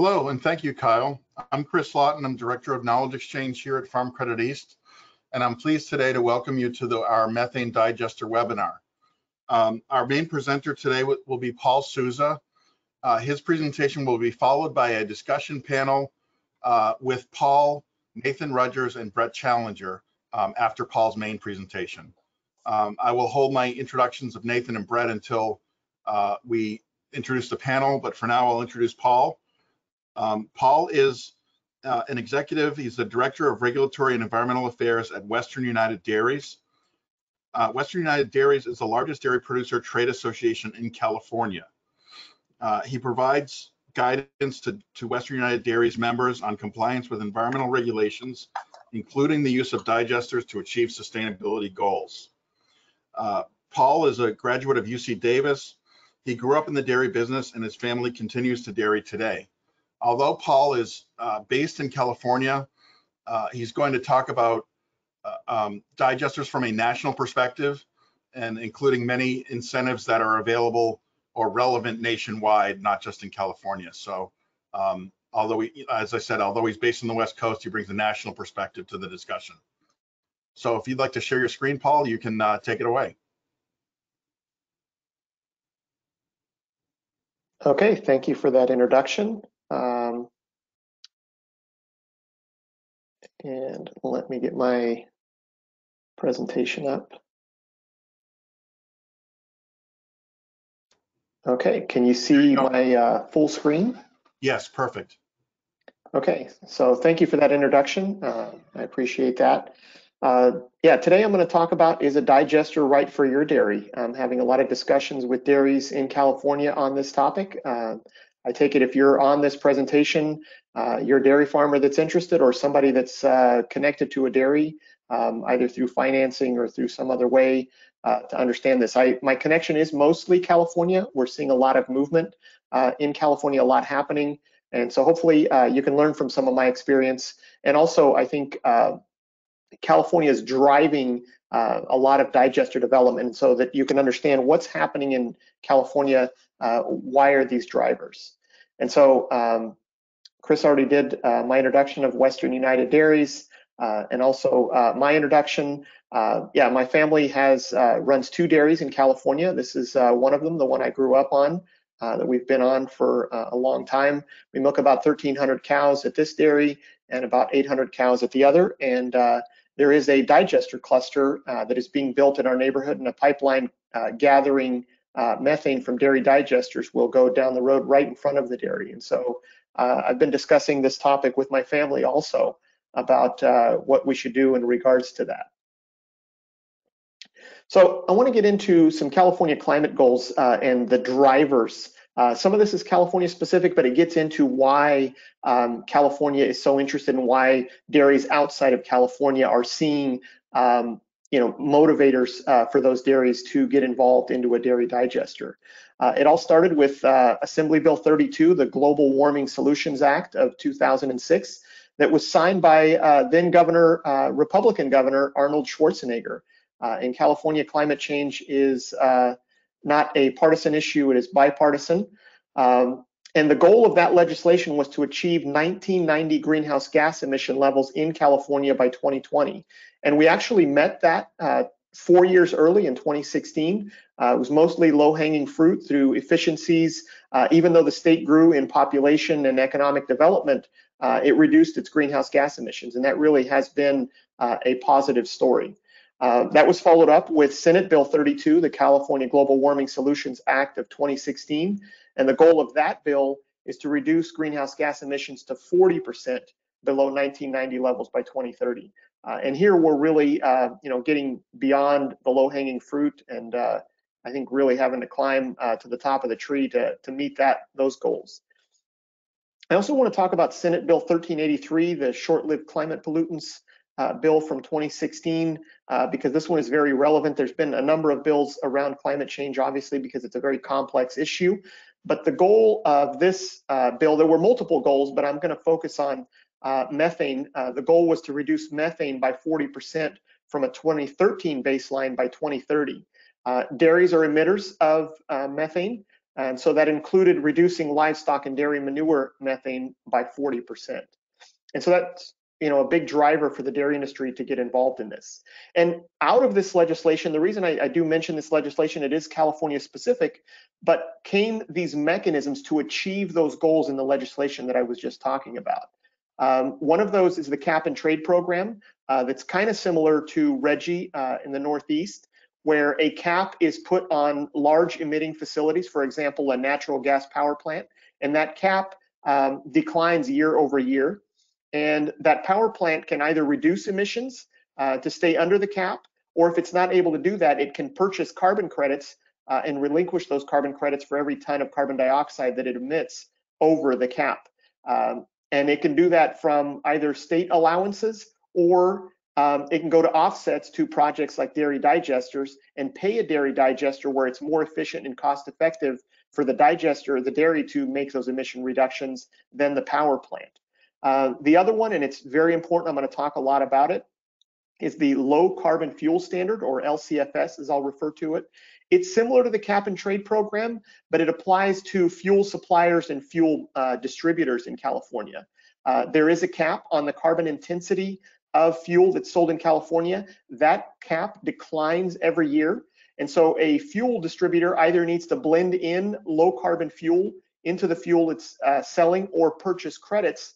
Hello, and thank you, Kyle. I'm Chris Lawton. I'm Director of Knowledge Exchange here at Farm Credit East, and I'm pleased today to welcome you to our Methane Digester webinar. Our main presenter today will be Paul Sousa. His presentation will be followed by a discussion panel with Paul, Nathan Rudgers, and Brett Challenger after Paul's main presentation. I will hold my introductions of Nathan and Brett until we introduce the panel, but for now I'll introduce Paul. Paul is an executive. He's the Director of Regulatory and Environmental Affairs at Western United Dairies. Western United Dairies is the largest dairy producer trade association in California. He provides guidance to Western United Dairies members on compliance with environmental regulations, including the use of digesters to achieve sustainability goals. Paul is a graduate of UC Davis. He grew up in the dairy business and his family continues to dairy today. Although Paul is based in California, he's going to talk about digesters from a national perspective and including many incentives that are available or relevant nationwide, not just in California. So although as I said, although he's based on the West Coast, he brings a national perspective to the discussion. So if you'd like to share your screen, Paul, you can take it away. Okay, thank you for that introduction. And let me get my presentation up. Okay, can you see my full screen? Yes, perfect. Okay, so thank you for that introduction. I appreciate that. Yeah, today I'm going to talk about, is a digester right for your dairy? I'm having a lot of discussions with dairies in California on this topic. I take it if you're on this presentation, you're a dairy farmer that's interested or somebody that's connected to a dairy, either through financing or through some other way to understand this. My connection is mostly California. We're seeing a lot of movement in California, a lot happening. And so hopefully you can learn from some of my experience. And also I think California is driving a lot of digester development so that you can understand what's happening in California, why are these drivers. And so Chris already did my introduction of Western United Dairies and also my introduction. Yeah, my family runs 2 dairies in California. This is one of them, the one I grew up on, that we've been on for a long time. We milk about 1,300 cows at this dairy and about 800 cows at the other. And there is a digester cluster that is being built in our neighborhood, and a pipeline gathering methane from dairy digesters will go down the road right in front of the dairy. And so I've been discussing this topic with my family also about what we should do in regards to that. So I want to get into some California climate goals and the drivers. Some of this is California specific, but it gets into why California is so interested and why dairies outside of California are seeing motivators for those dairies to get involved into a dairy digester. It all started with Assembly Bill 32, the Global Warming Solutions Act of 2006, that was signed by then Republican Governor Arnold Schwarzenegger. In California, climate change is not a partisan issue, it is bipartisan. And the goal of that legislation was to achieve 1990 greenhouse gas emission levels in California by 2020. And we actually met that 4 years early in 2016. It was mostly low-hanging fruit through efficiencies. Even though the state grew in population and economic development, it reduced its greenhouse gas emissions. And that really has been a positive story. That was followed up with Senate Bill 32, the California Global Warming Solutions Act of 2016. And the goal of that bill is to reduce greenhouse gas emissions to 40% below 1990 levels by 2030. And here we're really, getting beyond the low-hanging fruit, and I think really having to climb to the top of the tree to meet those goals. I also want to talk about Senate Bill 1383, the short-lived climate pollutants bill from 2016, because this one is very relevant. There's been a number of bills around climate change, obviously, because it's a very complex issue. But the goal of this bill, there were multiple goals, but I'm going to focus on methane. The goal was to reduce methane by 40% from a 2013 baseline by 2030. Dairies are emitters of methane. And so that included reducing livestock and dairy manure methane by 40%. And so that's a big driver for the dairy industry to get involved in this. And out of this legislation, the reason I do mention this legislation, it is California specific, but came these mechanisms to achieve those goals in the legislation that I was just talking about. One of those is the cap and trade program that's kind of similar to RGGI in the Northeast, where a cap is put on large emitting facilities, for example, a natural gas power plant, and that cap declines year over year. And that power plant can either reduce emissions to stay under the cap, or if it's not able to do that, it can purchase carbon credits and relinquish those carbon credits for every ton of carbon dioxide that it emits over the cap. And it can do that from either state allowances, or it can go to offsets to projects like dairy digesters and pay a dairy digester where it's more efficient and cost effective for the digester or the dairy to make those emission reductions than the power plant. The other one, and it's very important, I'm going to talk a lot about it, is the low carbon fuel standard, or LCFS as I'll refer to it. It's similar to the cap and trade program, but it applies to fuel suppliers and fuel distributors in California. There is a cap on the carbon intensity of fuel that's sold in California. That cap declines every year. And so a fuel distributor either needs to blend in low carbon fuel into the fuel it's selling, or purchase credits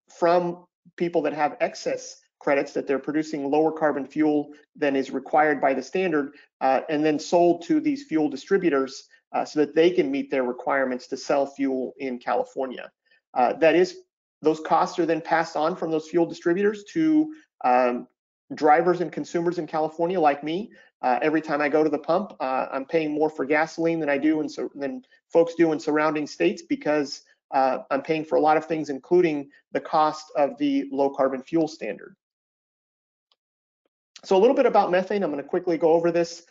from people that have excess credits that they're producing lower carbon fuel than is required by the standard, and then sold to these fuel distributors so that they can meet their requirements to sell fuel in California. Those costs are then passed on from those fuel distributors to drivers and consumers in California like me. Every time I go to the pump, I'm paying more for gasoline than I do than folks do in surrounding states, because I'm paying for a lot of things, including the cost of the low carbon fuel standard. So a little bit about methane. I'm going to quickly go over this.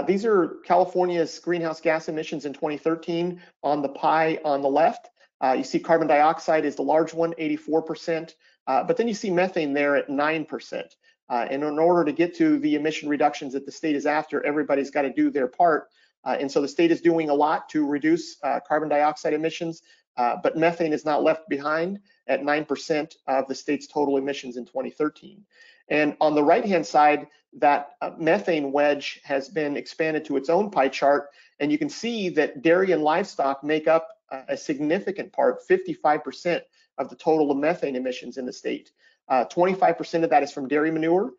These are California's greenhouse gas emissions in 2013 on the pie on the left. You see carbon dioxide is the large one, 84%, but then you see methane there at 9%. And in order to get to the emission reductions that the state is after, everybody's got to do their part. And so the state is doing a lot to reduce carbon dioxide emissions, but methane is not left behind at 9% of the state's total emissions in 2013. And on the right-hand side, that methane wedge has been expanded to its own pie chart, and you can see that dairy and livestock make up a significant part, 55% of the total methane emissions in the state. 25% of that is from dairy manure.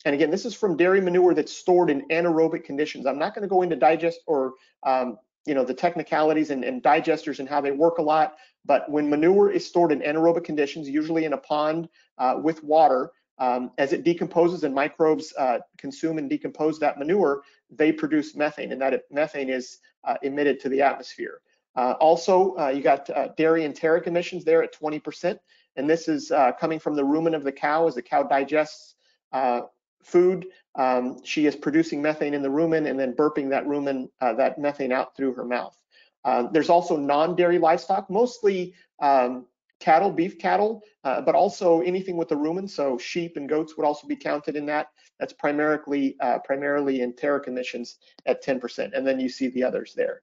And again, this is from dairy manure that's stored in anaerobic conditions. I'm not going to go into digest or the technicalities and digesters and how they work a lot, but when manure is stored in anaerobic conditions, usually in a pond with water, as it decomposes and microbes consume and decompose that manure, they produce methane, and that methane is emitted to the atmosphere. Also, you got dairy enteric emissions there at 20%, and this is coming from the rumen of the cow. As the cow digests food, she is producing methane in the rumen and then burping that rumen, that methane out through her mouth. There's also non-dairy livestock, mostly cattle, beef cattle, but also anything with the rumen, so sheep and goats would also be counted in that. That's primarily enteric emissions at 10%, and then you see the others there.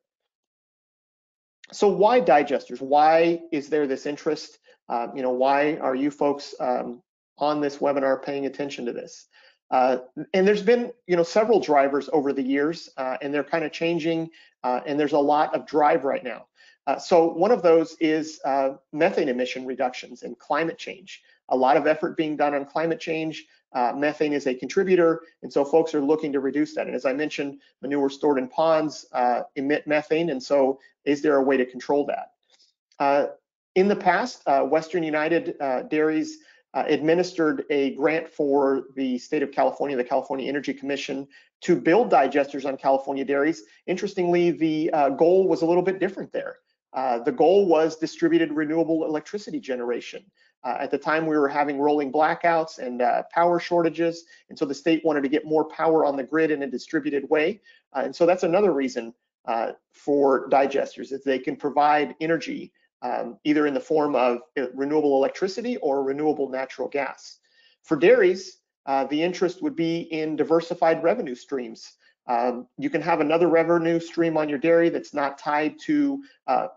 So why digesters? Why is there this interest? Why are you folks on this webinar paying attention to this? And there's been several drivers over the years, and they're kind of changing, and there's a lot of drive right now. So one of those is methane emission reductions and climate change. A lot of effort being done on climate change. Methane is a contributor, and so folks are looking to reduce that. And as I mentioned, manure stored in ponds emit methane, and so is there a way to control that? In the past, Western United Dairies administered a grant for the state of California, the California Energy Commission, to build digesters on California dairies. Interestingly, the goal was a little bit different there. The goal was distributed renewable electricity generation. At the time, we were having rolling blackouts and power shortages, and so the state wanted to get more power on the grid in a distributed way. And so that's another reason for digesters, is they can provide energy either in the form of renewable electricity or renewable natural gas. For dairies, the interest would be in diversified revenue streams. You can have another revenue stream on your dairy that's not tied to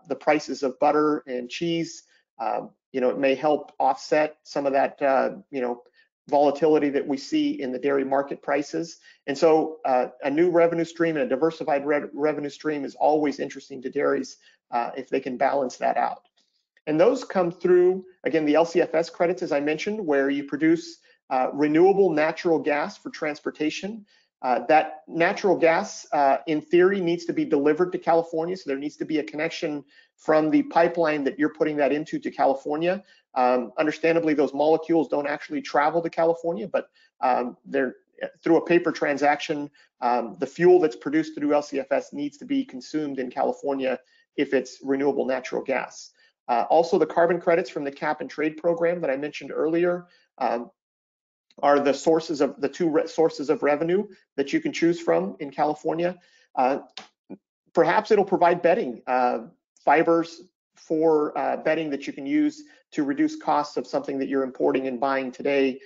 the prices of butter and cheese. It may help offset some of that, volatility that we see in the dairy market prices. And so a new revenue stream and a diversified revenue stream is always interesting to dairies if they can balance that out. And those come through, again, the LCFS credits, as I mentioned, where you produce renewable natural gas for transportation. That natural gas, in theory, needs to be delivered to California. So there needs to be a connection from the pipeline that you're putting that into to California. Understandably, those molecules don't actually travel to California, but they're through a paper transaction. The fuel that's produced through LCFS needs to be consumed in California if it's renewable natural gas. Also, the carbon credits from the cap and trade program that I mentioned earlier are the sources of the two sources of revenue that you can choose from in California. Perhaps it'll provide bedding, fibers for bedding that you can use to reduce costs of something that you're importing and buying today.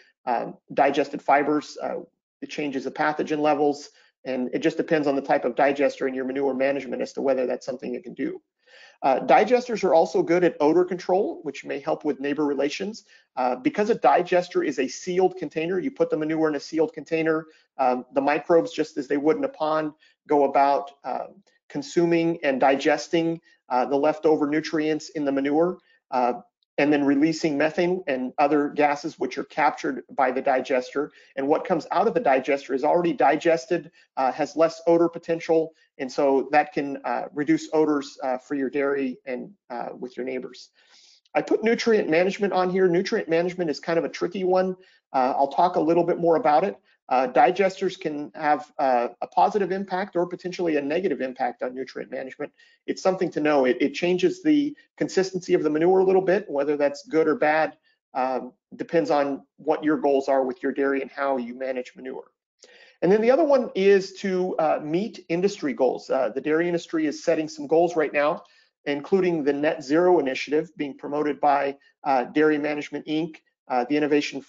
Digested fibers, it changes the pathogen levels, and it just depends on the type of digester in your manure management as to whether that's something it can do. Digesters are also good at odor control, which may help with neighbor relations. Because a digester is a sealed container, you put the manure in a sealed container, the microbes, just as they would in a pond, go about consuming and digesting the leftover nutrients in the manure, and then releasing methane and other gases which are captured by the digester. And what comes out of the digester is already digested, has less odor potential, and so that can reduce odors for your dairy and with your neighbors. I put nutrient management on here. Nutrient management is kind of a tricky one. I'll talk a little bit more about it. Digesters can have a positive impact or potentially a negative impact on nutrient management. It's something to know. It changes the consistency of the manure a little bit. Whether that's good or bad depends on what your goals are with your dairy and how you manage manure. And then the other one is to meet industry goals. The dairy industry is setting some goals right now, including the Net Zero initiative being promoted by Dairy Management Inc., the Innovation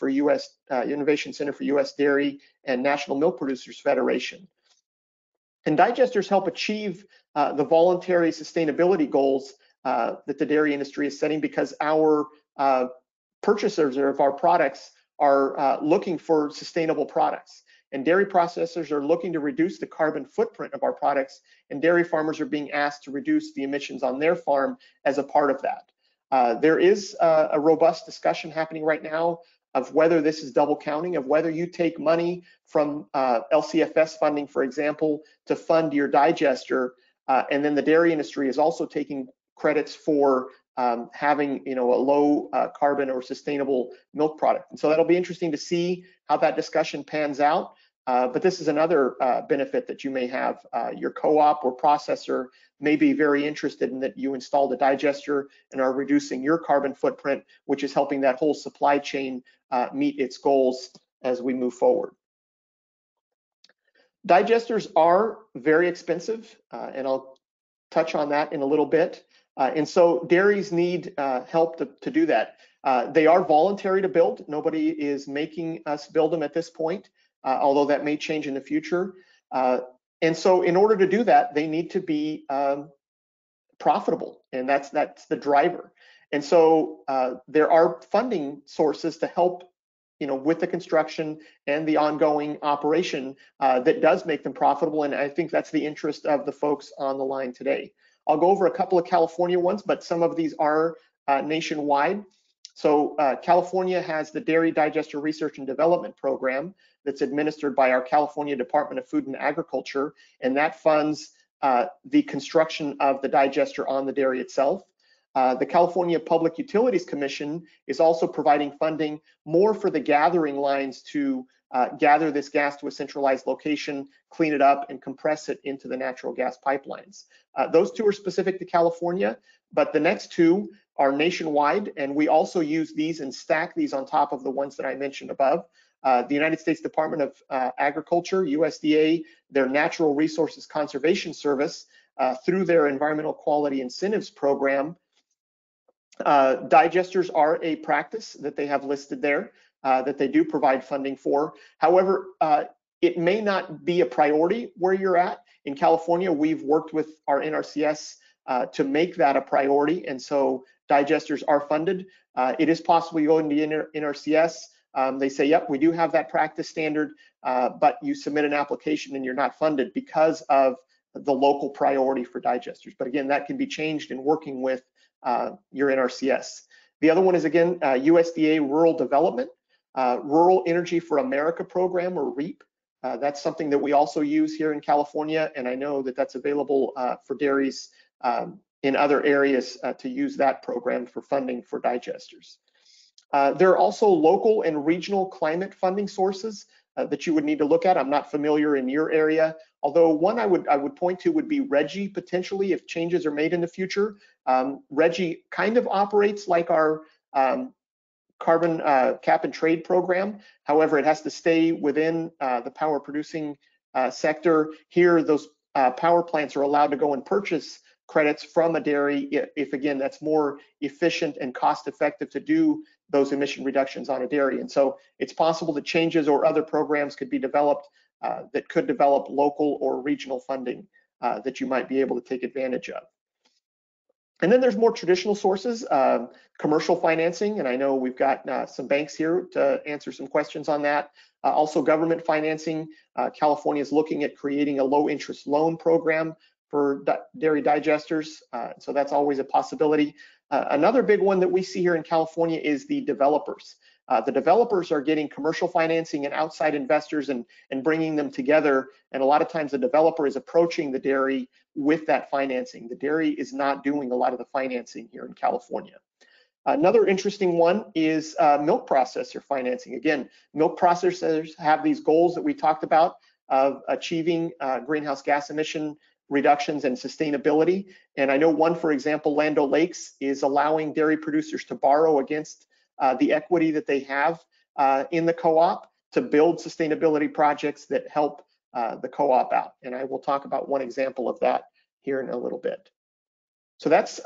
Center for U.S. Dairy, and National Milk Producers Federation. And digesters help achieve the voluntary sustainability goals that the dairy industry is setting, because our purchasers of our products are looking for sustainable products. And dairy processors are looking to reduce the carbon footprint of our products, and dairy farmers are being asked to reduce the emissions on their farm as a part of that. There is a robust discussion happening right now of whether this is double counting, of whether you take money from LCFS funding, for example, to fund your digester, and then the dairy industry is also taking credits for having a low carbon or sustainable milk product. And so that'll be interesting to see how that discussion pans out. But this is another benefit that you may have. Your co-op or processor may be very interested in that you install the digester and are reducing your carbon footprint, which is helping that whole supply chain meet its goals as we move forward. Digesters are very expensive, and I'll touch on that in a little bit. And so dairies need help to do that. They are voluntary to build. Nobody is making us build them at this point, although that may change in the future. And so in order to do that, they need to be profitable, and that's the driver. And so there are funding sources to help with the construction and the ongoing operation that does make them profitable, and I think that's the interest of the folks on the line today. I'll go over a couple of California ones, but some of these are nationwide. So California has the Dairy Digester Research and Development Program that's administered by our California Department of Food and Agriculture, and that funds the construction of the digester on the dairy itself. The California Public Utilities Commission is also providing funding more for the gathering lines to gather this gas to a centralized location, clean it up, and compress it into the natural gas pipelines. Those two are specific to California, but the next two are nationwide, and we also use these and stack these on top of the ones that I mentioned above. The United States Department of Agriculture, USDA, their Natural Resources Conservation Service, through their Environmental Quality Incentives Program, digesters are a practice that they have listed there that they do provide funding for. However, it may not be a priority where you're at. In California, we've worked with our NRCS to make that a priority, and so digesters are funded. It is possible you go into NRCS, they say, yep, we do have that practice standard, but you submit an application and you're not funded because of the local priority for digesters. But again, that can be changed in working with your NRCS. The other one is, again, USDA Rural Development, Rural Energy for America program, or REAP. That's something that we also use here in California, and I know that that's available for dairies in other areas to use that program for funding for digesters. There are also local and regional climate funding sources that you would need to look at. I'm not familiar in your area, although one I would point to would be RGGI, potentially, if changes are made in the future. RGGI kind of operates like our carbon cap and trade program. However, it has to stay within the power producing sector. Here, those power plants are allowed to go and purchase credits from a dairy if again, that's more efficient and cost effective to do those emission reductions on a dairy. And so it's possible that changes or other programs could be developed that could develop local or regional funding that you might be able to take advantage of. And then there's more traditional sources, commercial financing, and I know we've got some banks here to answer some questions on that. Also government financing. California is looking at creating a low interest loan program for dairy digesters, so that's always a possibility. Another big one that we see here in California is the developers. The developers are getting commercial financing and outside investors and bringing them together, and a lot of times the developer is approaching the dairy with that financing. The dairy is not doing a lot of the financing here in California. Another interesting one is milk processor financing. Again, milk processors have these goals that we talked about of achieving greenhouse gas emission reductions and sustainability. And I know one, for example, Land O'Lakes is allowing dairy producers to borrow against the equity that they have in the co-op to build sustainability projects that help the co-op out. And I will talk about one example of that here in a little bit. So that's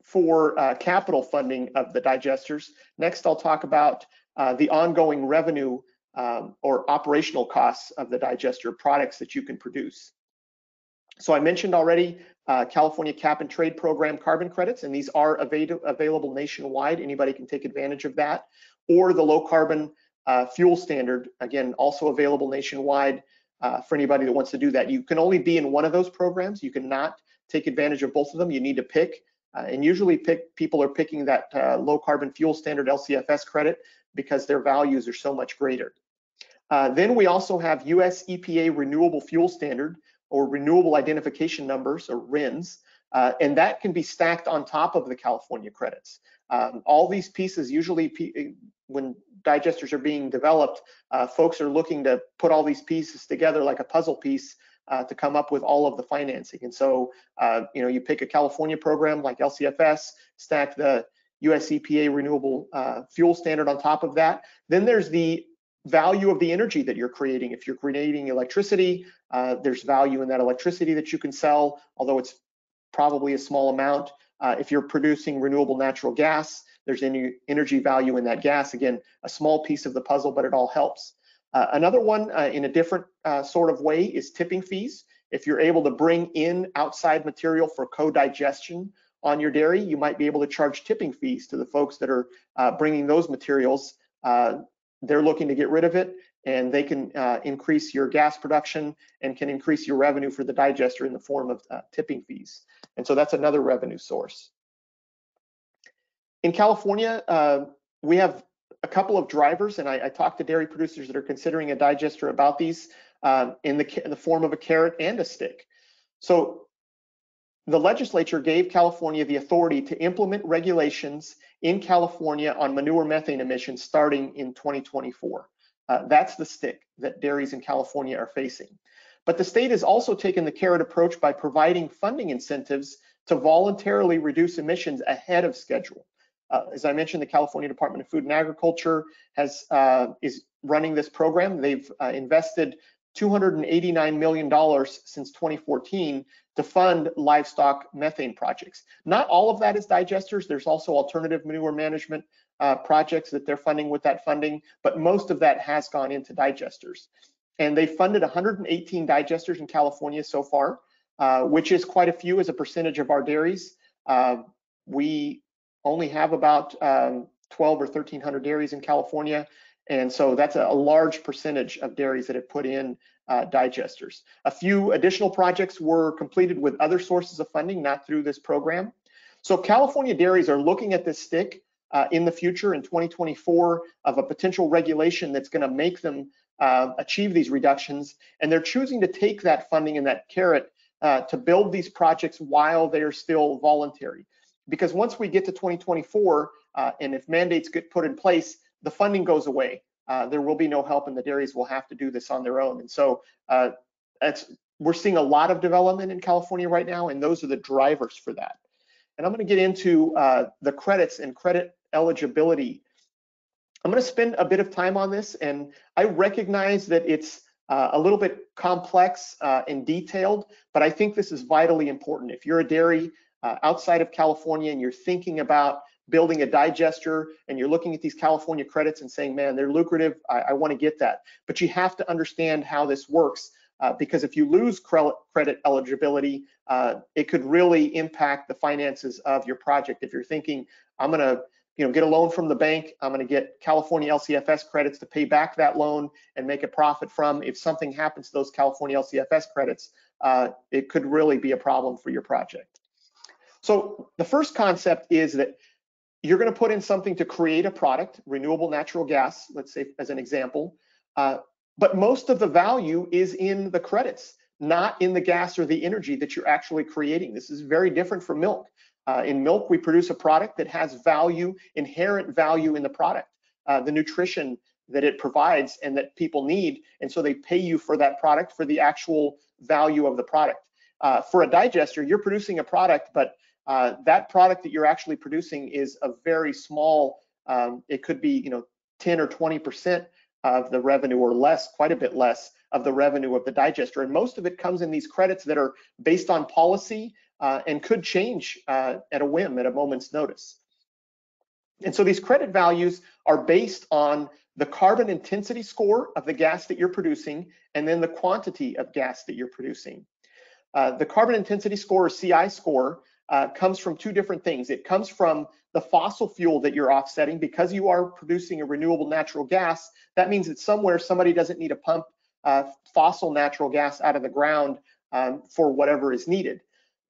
for capital funding of the digesters. Next, I'll talk about the ongoing revenue or operational costs of the digester products that you can produce. So I mentioned already California Cap and Trade Program carbon credits, and these are available nationwide. Anybody can take advantage of that. Or the low carbon fuel standard, again, also available nationwide for anybody that wants to do that. You can only be in one of those programs. You cannot take advantage of both of them. You need to pick, and usually people are picking that low carbon fuel standard LCFS credit because their values are so much greater. Then we also have US EPA Renewable Fuel Standard, or Renewable Identification Numbers, or RINs, and that can be stacked on top of the California credits. All these pieces, usually when digesters are being developed, folks are looking to put all these pieces together like a puzzle piece to come up with all of the financing. And so, you pick a California program like LCFS, stack the US EPA Renewable Fuel Standard on top of that. Then there's the value of the energy that you're creating. If you're creating electricity, there's value in that electricity that you can sell, although it's probably a small amount. If you're producing renewable natural gas, there's any energy value in that gas. Again, a small piece of the puzzle, but it all helps. Another one in a different sort of way is tipping fees. If you're able to bring in outside material for co-digestion on your dairy, you might be able to charge tipping fees to the folks that are bringing those materials. They're looking to get rid of it, and they can increase your gas production and can increase your revenue for the digester in the form of tipping fees. And so that's another revenue source. In California, we have a couple of drivers, and I talked to dairy producers that are considering a digester about these in the form of a carrot and a stick. So the legislature gave California the authority to implement regulations in California on manure methane emissions starting in 2024. That's the stick that dairies in California are facing. But the state has also taken the carrot approach by providing funding incentives to voluntarily reduce emissions ahead of schedule. As I mentioned, the California Department of Food and Agriculture is running this program. They've invested $289 million since 2014 to fund livestock methane projects. Not all of that is digesters. There's also alternative manure management projects that they're funding with that funding, but most of that has gone into digesters. and they funded 118 digesters in California so far, which is quite a few as a percentage of our dairies. We only have about 12 or 1,300 dairies in California, and so that's a large percentage of dairies that have put in digesters. A few additional projects were completed with other sources of funding, not through this program. So California dairies are looking at this stick in the future in 2024 of a potential regulation that's going to make them achieve these reductions, and they're choosing to take that funding and that carrot to build these projects while they're still voluntary. Because once we get to 2024, and if mandates get put in place, the funding goes away. There will be no help, and the dairies will have to do this on their own. And so we're seeing a lot of development in California right now, and those are the drivers for that. And I'm going to get into the credits and credit eligibility. I'm going to spend a bit of time on this, and I recognize that it's a little bit complex and detailed, but I think this is vitally important. If you're a dairy outside of California and you're thinking about building a digester and you're looking at these California credits and saying, man, they're lucrative, I want to get that. But you have to understand how this works, because if you lose credit eligibility, it could really impact the finances of your project. If you're thinking, I'm going to get a loan from the bank, I'm going to get California LCFS credits to pay back that loan and make a profit from. If something happens to those California LCFS credits, it could really be a problem for your project. So the first concept is that you're going to put in something to create a product, renewable natural gas, let's say as an example, but most of the value is in the credits, not in the gas or the energy that you're actually creating. This is very different from milk. In milk, we produce a product that has value, inherent value in the product, the nutrition that it provides and that people need, and so they pay you for that product for the actual value of the product. For a digester, you're producing a product, but that product that you're actually producing is a very small, it could be 10 or 20% of the revenue or less, quite a bit less of the revenue of the digester. And most of it comes in these credits that are based on policy and could change at a whim, at a moment's notice. And so these credit values are based on the carbon intensity score of the gas that you're producing and then the quantity of gas that you're producing. The carbon intensity score, or CI score, comes from two different things. It comes from the fossil fuel that you're offsetting. Because you are producing a renewable natural gas, that means that somewhere somebody doesn't need to pump fossil natural gas out of the ground for whatever is needed.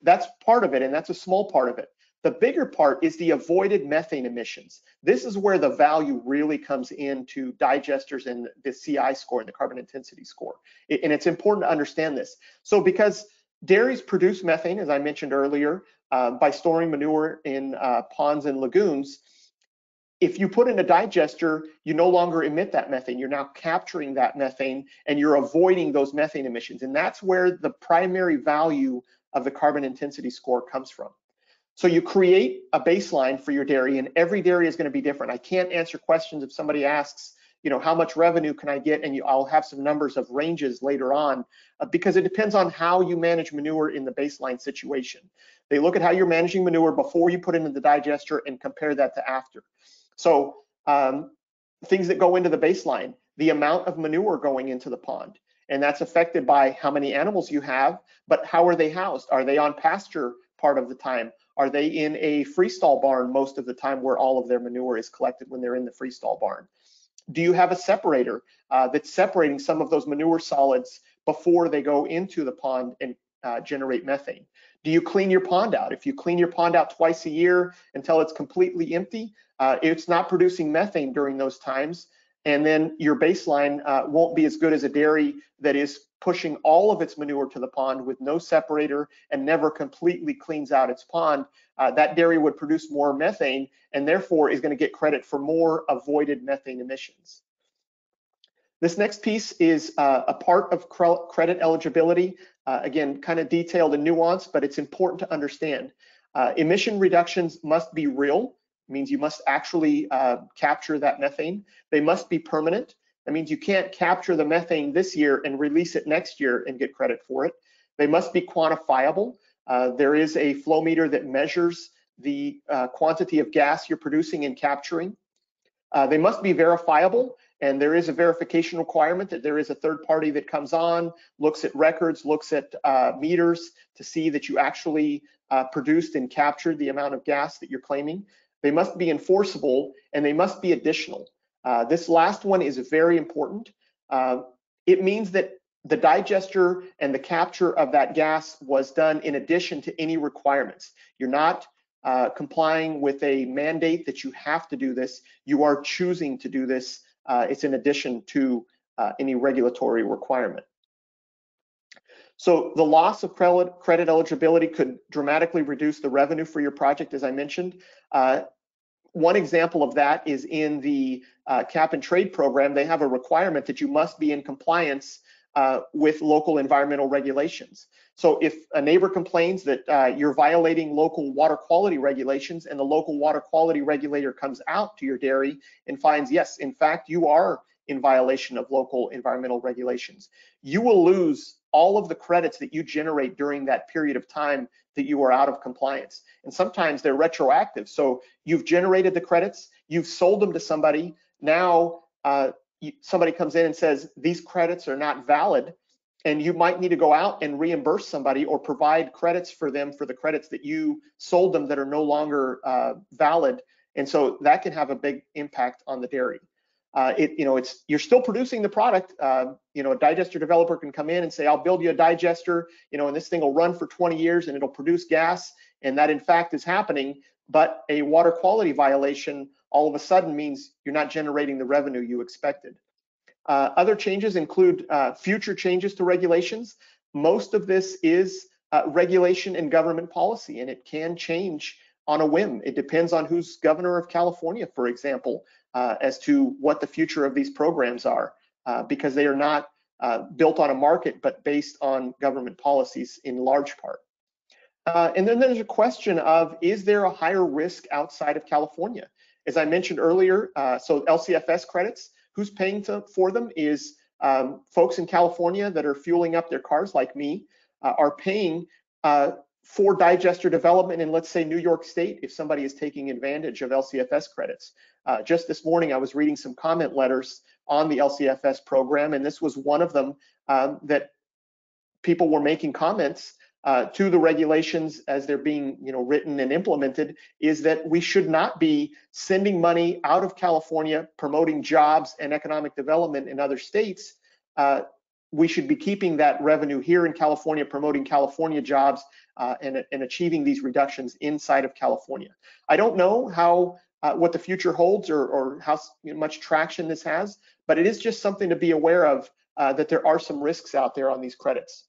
That's part of it, and that's a small part of it. The bigger part is the avoided methane emissions. This is where the value really comes into digesters and the CI score and the carbon intensity score. And it's important to understand this. So because dairies produce methane, as I mentioned earlier, by storing manure in ponds and lagoons, if you put in a digester, you no longer emit that methane. You're now capturing that methane and you're avoiding those methane emissions. And that's where the primary value of the carbon intensity score comes from. So you create a baseline for your dairy, and every dairy is going to be different. I can't answer questions if somebody asks, how much revenue can I get? And I'll have some numbers of ranges later on, because it depends on how you manage manure in the baseline situation. They look at how you're managing manure before you put it into the digester and compare that to after. So things that go into the baseline, the amount of manure going into the pond, and that's affected by how many animals you have, but how are they housed? Are they on pasture part of the time? Are they in a freestall barn most of the time where all of their manure is collected when they're in the freestall barn? Do you have a separator that's separating some of those manure solids before they go into the pond and generate methane? Do you clean your pond out? If you clean your pond out twice a year until it's completely empty, it's not producing methane during those times, and then your baseline won't be as good as a dairy that is pushing all of its manure to the pond with no separator and never completely cleans out its pond. That dairy would produce more methane and therefore is going to get credit for more avoided methane emissions. This next piece is a part of credit eligibility. Again, kind of detailed and nuanced, but it's important to understand. Emission reductions must be real. It means you must actually capture that methane. They must be permanent. That means you can't capture the methane this year and release it next year and get credit for it. They must be quantifiable. There is a flow meter that measures the quantity of gas you're producing and capturing. They must be verifiable, and there is a verification requirement that there is a third party that comes on, looks at records, looks at meters to see that you actually produced and captured the amount of gas that you're claiming. They must be enforceable, and they must be additional. This last one is very important. It means that the digester and the capture of that gas was done in addition to any requirements. You're not complying with a mandate that you have to do this. You are choosing to do this. It's in addition to any regulatory requirement. So the loss of credit eligibility could dramatically reduce the revenue for your project, as I mentioned. One example of that is in the cap and trade program. They have a requirement that you must be in compliance with local environmental regulations. So if a neighbor complains that you're violating local water quality regulations, and the local water quality regulator comes out to your dairy and finds, yes, in fact, you are in violation of local environmental regulations, you will lose all of the credits that you generate during that period of time that you are out of compliance. And sometimes they're retroactive. So you've generated the credits, you've sold them to somebody, now somebody comes in and says these credits are not valid, and you might need to go out and reimburse somebody or provide credits for them for the credits that you sold them that are no longer valid. And so that can have a big impact on the dairy. You're still producing the product. A digester developer can come in and say, I'll build you a digester, and this thing will run for 20 years and it'll produce gas. And that in fact is happening, but a water quality violation all of a sudden means you're not generating the revenue you expected. Other changes include future changes to regulations. Most of this is regulation and government policy, and it can change on a whim. It depends on who's governor of California, for example, as to what the future of these programs are, because they are not built on a market, but based on government policies in large part. And then there's a question of, is there a higher risk outside of California? As I mentioned earlier, so LCFS credits, who's paying for them is folks in California that are fueling up their cars like me, are paying for digester development in, let's say, New York State, if somebody is taking advantage of LCFS credits. Just this morning, I was reading some comment letters on the LCFS program, and this was one of them that people were making comments to the regulations as they're being written and implemented, is that we should not be sending money out of California promoting jobs and economic development in other states. We should be keeping that revenue here in California, promoting California jobs and achieving these reductions inside of California. I don't know how what the future holds or how much traction this has, but it is just something to be aware of, that there are some risks out there on these credits.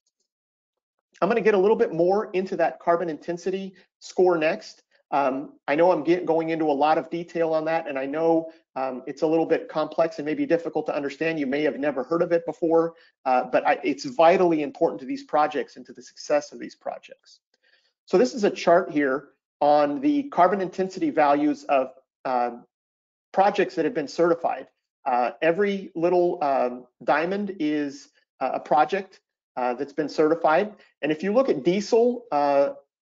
I'm going to get a little bit more into that carbon intensity score next. I know I'm going into a lot of detail on that, and I know it's a little bit complex and maybe difficult to understand. You may have never heard of it before, but it's vitally important to these projects and to the success of these projects. So this is a chart here on the carbon intensity values of projects that have been certified. Every little diamond is a project that's been certified. And if you look at diesel,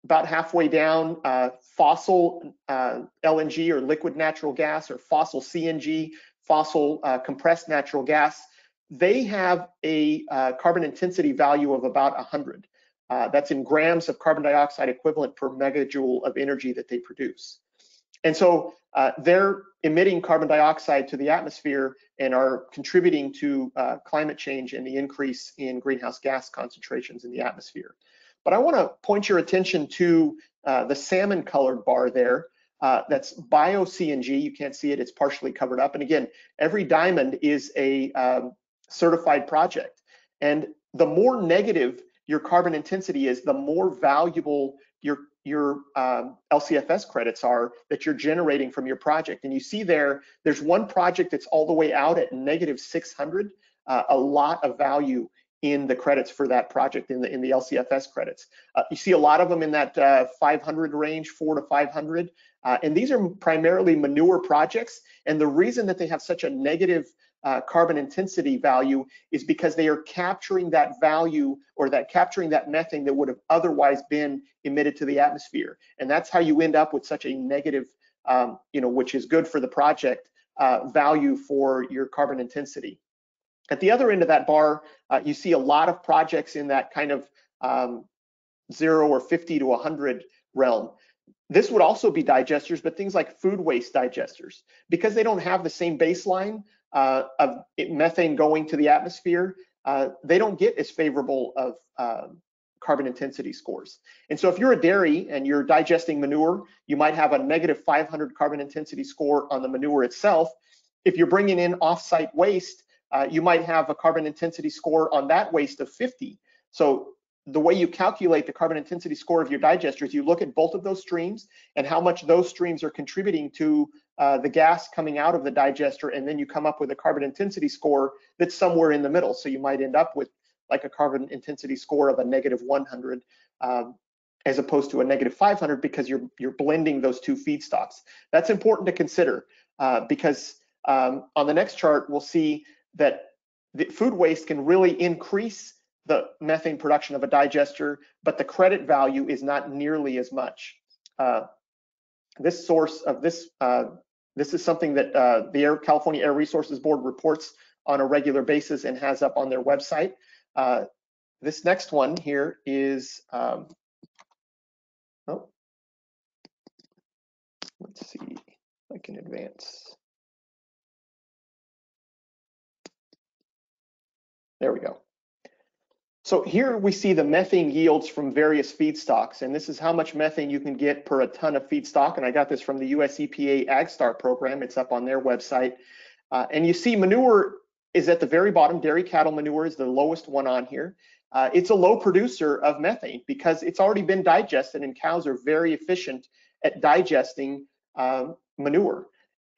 about halfway down, fossil LNG or liquid natural gas, or fossil CNG, fossil compressed natural gas, they have a carbon intensity value of about 100. That's in grams of carbon dioxide equivalent per megajoule of energy that they produce. And so they're emitting carbon dioxide to the atmosphere and are contributing to climate change and the increase in greenhouse gas concentrations in the atmosphere. But I want to point your attention to the salmon colored bar there. That's bio-CNG. You can't see it, it's partially covered up. And again, every diamond is a certified project. And the more negative your carbon intensity is, the more valuable your LCFS credits are that you're generating from your project. And you see there's one project that's all the way out at -600, a lot of value in the credits for that project, in the LCFS credits. You see a lot of them in that 500 range, 400 to 500. And these are primarily manure projects. And the reason that they have such a negative carbon intensity value is because they are capturing that value, or capturing that methane that would have otherwise been emitted to the atmosphere. And that's how you end up with such a negative, which is good for the project, value for your carbon intensity. At the other end of that bar, you see a lot of projects in that kind of 0 or 50 to 100 realm. This would also be digesters, but things like food waste digesters, because they don't have the same baseline of methane going to the atmosphere, they don't get as favorable of carbon intensity scores. And so if you're a dairy and you're digesting manure, you might have a negative 500 carbon intensity score on the manure itself. If you're bringing in off-site waste, you might have a carbon intensity score on that waste of 50. So the way you calculate the carbon intensity score of your digester is you look at both of those streams and how much those streams are contributing to the gas coming out of the digester, and then you come up with a carbon intensity score that's somewhere in the middle. So you might end up with like a carbon intensity score of a negative 100 as opposed to a negative 500, because you're blending those two feedstocks. That's important to consider because on the next chart, we'll see that the food waste can really increase the methane production of a digester, but the credit value is not nearly as much. This source of this is something that the California Air Resources Board reports on a regular basis and has up on their website. This next one here is, let's see if I can advance. There we go. So here we see the methane yields from various feedstocks, and this is how much methane you can get per a ton of feedstock. And I got this from the US EPA AgStar program. It's up on their website. And you see manure is at the very bottom. Dairy cattle manure is the lowest one on here. It's a low producer of methane because it's already been digested, and cows are very efficient at digesting manure.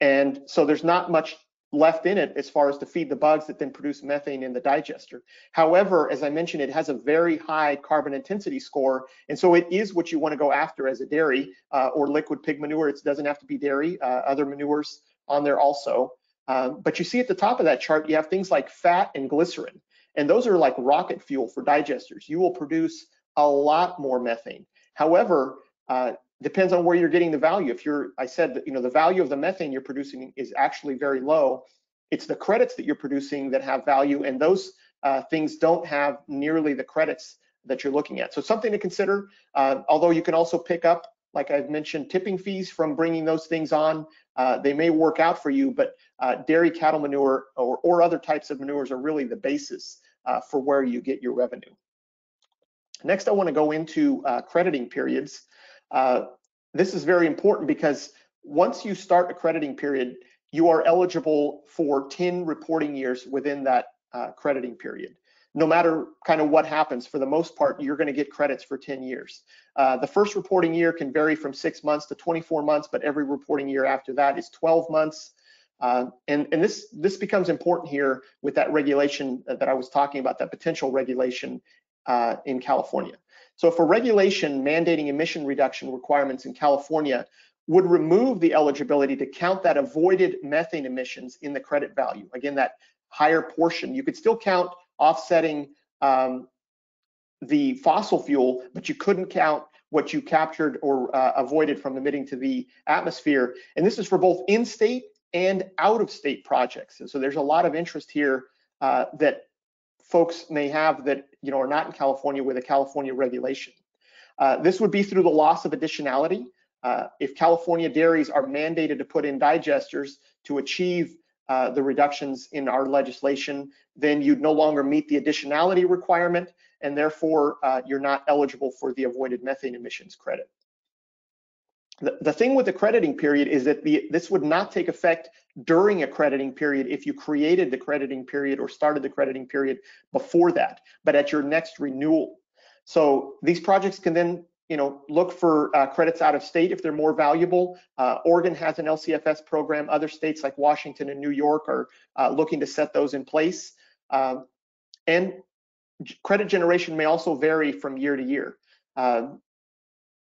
And so there's not much left in it as far as to feed the bugs that then produce methane in the digester. However, as I mentioned, it has a very high carbon intensity score, and so it is what you want to go after as a dairy or liquid pig manure. It doesn't have to be dairy, other manures on there also. But you see at the top of that chart, you have things like fat and glycerin, and those are like rocket fuel for digesters. You will produce a lot more methane. However, depends on where you're getting the value. I said that, the value of the methane you're producing is actually very low. It's the credits that you're producing that have value, and those things don't have nearly the credits that you're looking at. So something to consider, although you can also pick up, like I've mentioned, tipping fees from bringing those things on. They may work out for you, but dairy cattle manure or other types of manures are really the basis for where you get your revenue. Next, I want to go into crediting periods. This is very important because once you start a crediting period, you are eligible for 10 reporting years within that crediting period. No matter kind of what happens, for the most part, you're going to get credits for 10 years. The first reporting year can vary from 6 months to 24 months, but every reporting year after that is 12 months. And this becomes important here with that regulation that I was talking about, that potential regulation in California. So if a regulation mandating emission reduction requirements in California would remove the eligibility to count that avoided methane emissions in the credit value, again, that higher portion, you could still count offsetting the fossil fuel, but you couldn't count what you captured or avoided from emitting to the atmosphere. And this is for both in-state and out-of-state projects. And so there's a lot of interest here that folks may have that are not in California with a California regulation. This would be through the loss of additionality. If California dairies are mandated to put in digesters to achieve the reductions in our legislation, then you'd no longer meet the additionality requirement, and therefore you're not eligible for the avoided methane emissions credit. The thing with the crediting period is that this would not take effect during a crediting period if you created the crediting period or started the crediting period before that, but at your next renewal. So these projects can then look for credits out of state if they're more valuable. Oregon has an LCFS program. Other states like Washington and New York are looking to set those in place. And credit generation may also vary from year to year.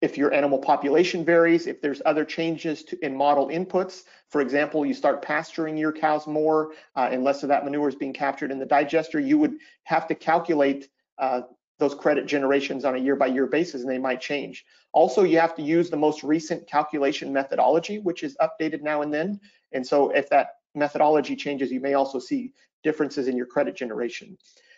If your animal population varies, if there's other changes in model inputs, for example, you start pasturing your cows more and less of that manure is being captured in the digester, you would have to calculate those credit generations on a year-by-year basis, and they might change. Also, you have to use the most recent calculation methodology, which is updated now and then. And so if that methodology changes, you may also see differences in your credit generation.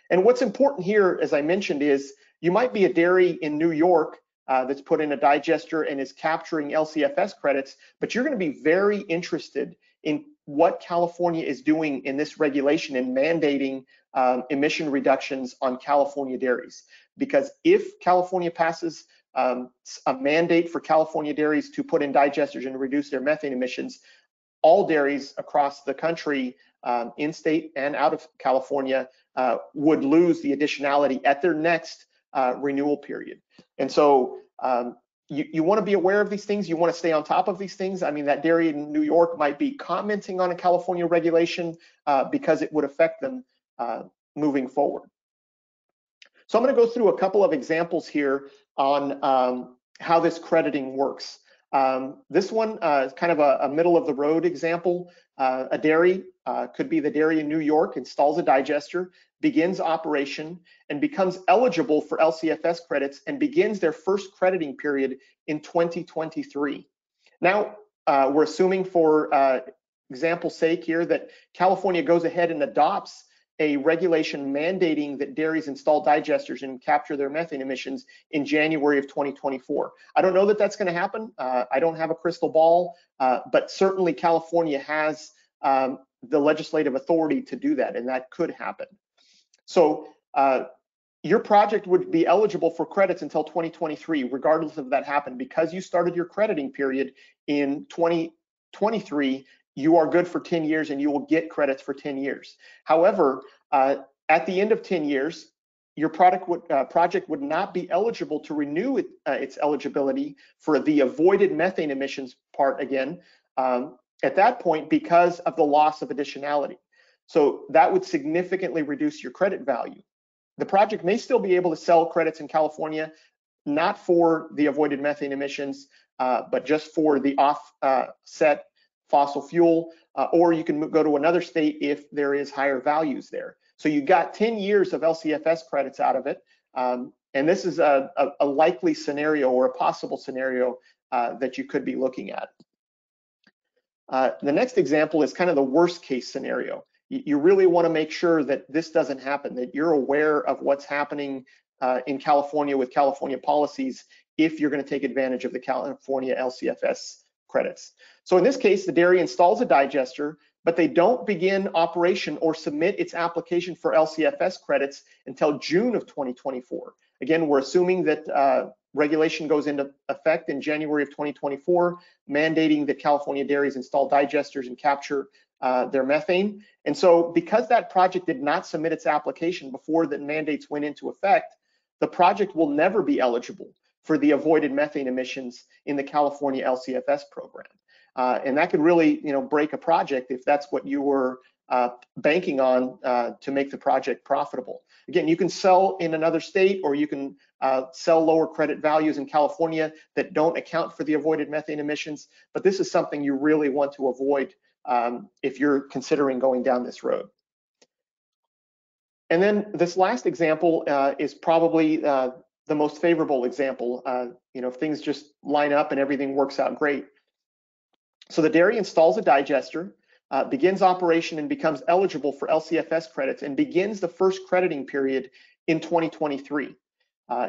And what's important here, as I mentioned, is you might be a dairy in New York that's put in a digester and is capturing LCFS credits, but you're going to be very interested in what California is doing in this regulation and mandating emission reductions on California dairies. Because if California passes a mandate for California dairies to put in digesters and reduce their methane emissions, all dairies across the country, in state and out of California, would lose the additionality at their next renewal period. And so you want to be aware of these things. You want to stay on top of these things. I mean, that dairy in New York might be commenting on a California regulation because it would affect them moving forward. So I'm going to go through a couple of examples here on how this crediting works. This one is kind of a middle of the road example. A dairy, could be the dairy in New York, installs a digester, begins operation, and becomes eligible for LCFS credits and begins their first crediting period in 2023. Now, we're assuming for example's sake here that California goes ahead and adopts a regulation mandating that dairies install digesters and capture their methane emissions in January of 2024. I don't know that that's going to happen. I don't have a crystal ball, but certainly California has the legislative authority to do that, and that could happen. So your project would be eligible for credits until 2023, regardless of that happened. Because you started your crediting period in 2023, you are good for 10 years and you will get credits for 10 years. However, at the end of 10 years, your project would not be eligible to renew its eligibility for the avoided methane emissions part again at that point because of the loss of additionality. So that would significantly reduce your credit value. The project may still be able to sell credits in California, not for the avoided methane emissions, but just for the offset fossil fuel, or you can go to another state if there is higher values there. So you got 10 years of LCFS credits out of it, and this is a likely scenario or a possible scenario that you could be looking at. The next example is kind of the worst case scenario. You really want to make sure that this doesn't happen, that you're aware of what's happening in California with California policies if you're going to take advantage of the California LCFS credits. So in this case, the dairy installs a digester, but they don't begin operation or submit its application for LCFS credits until June of 2024. Again, we're assuming that regulation goes into effect in January of 2024, mandating that California dairies install digesters and capture their methane. And so because that project did not submit its application before the mandates went into effect, the project will never be eligible for the avoided methane emissions in the California LCFS program. And that could really, break a project if that's what you were banking on to make the project profitable. Again, you can sell in another state, or you can sell lower credit values in California that don't account for the avoided methane emissions, but this is something you really want to avoid if you're considering going down this road. And then this last example is probably the most favorable example. If things just line up and everything works out great. So the dairy installs a digester, begins operation and becomes eligible for LCFS credits and begins the first crediting period in 2023.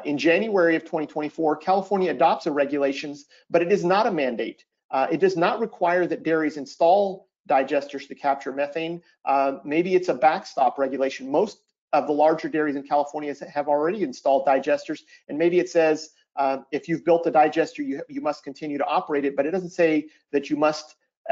In January of 2024, California adopts the regulations, but it is not a mandate. It does not require that dairies install digesters to capture methane. Maybe it's a backstop regulation. Most of the larger dairies in California have already installed digesters, and maybe it says if you've built a digester, you must continue to operate it, but it doesn't say that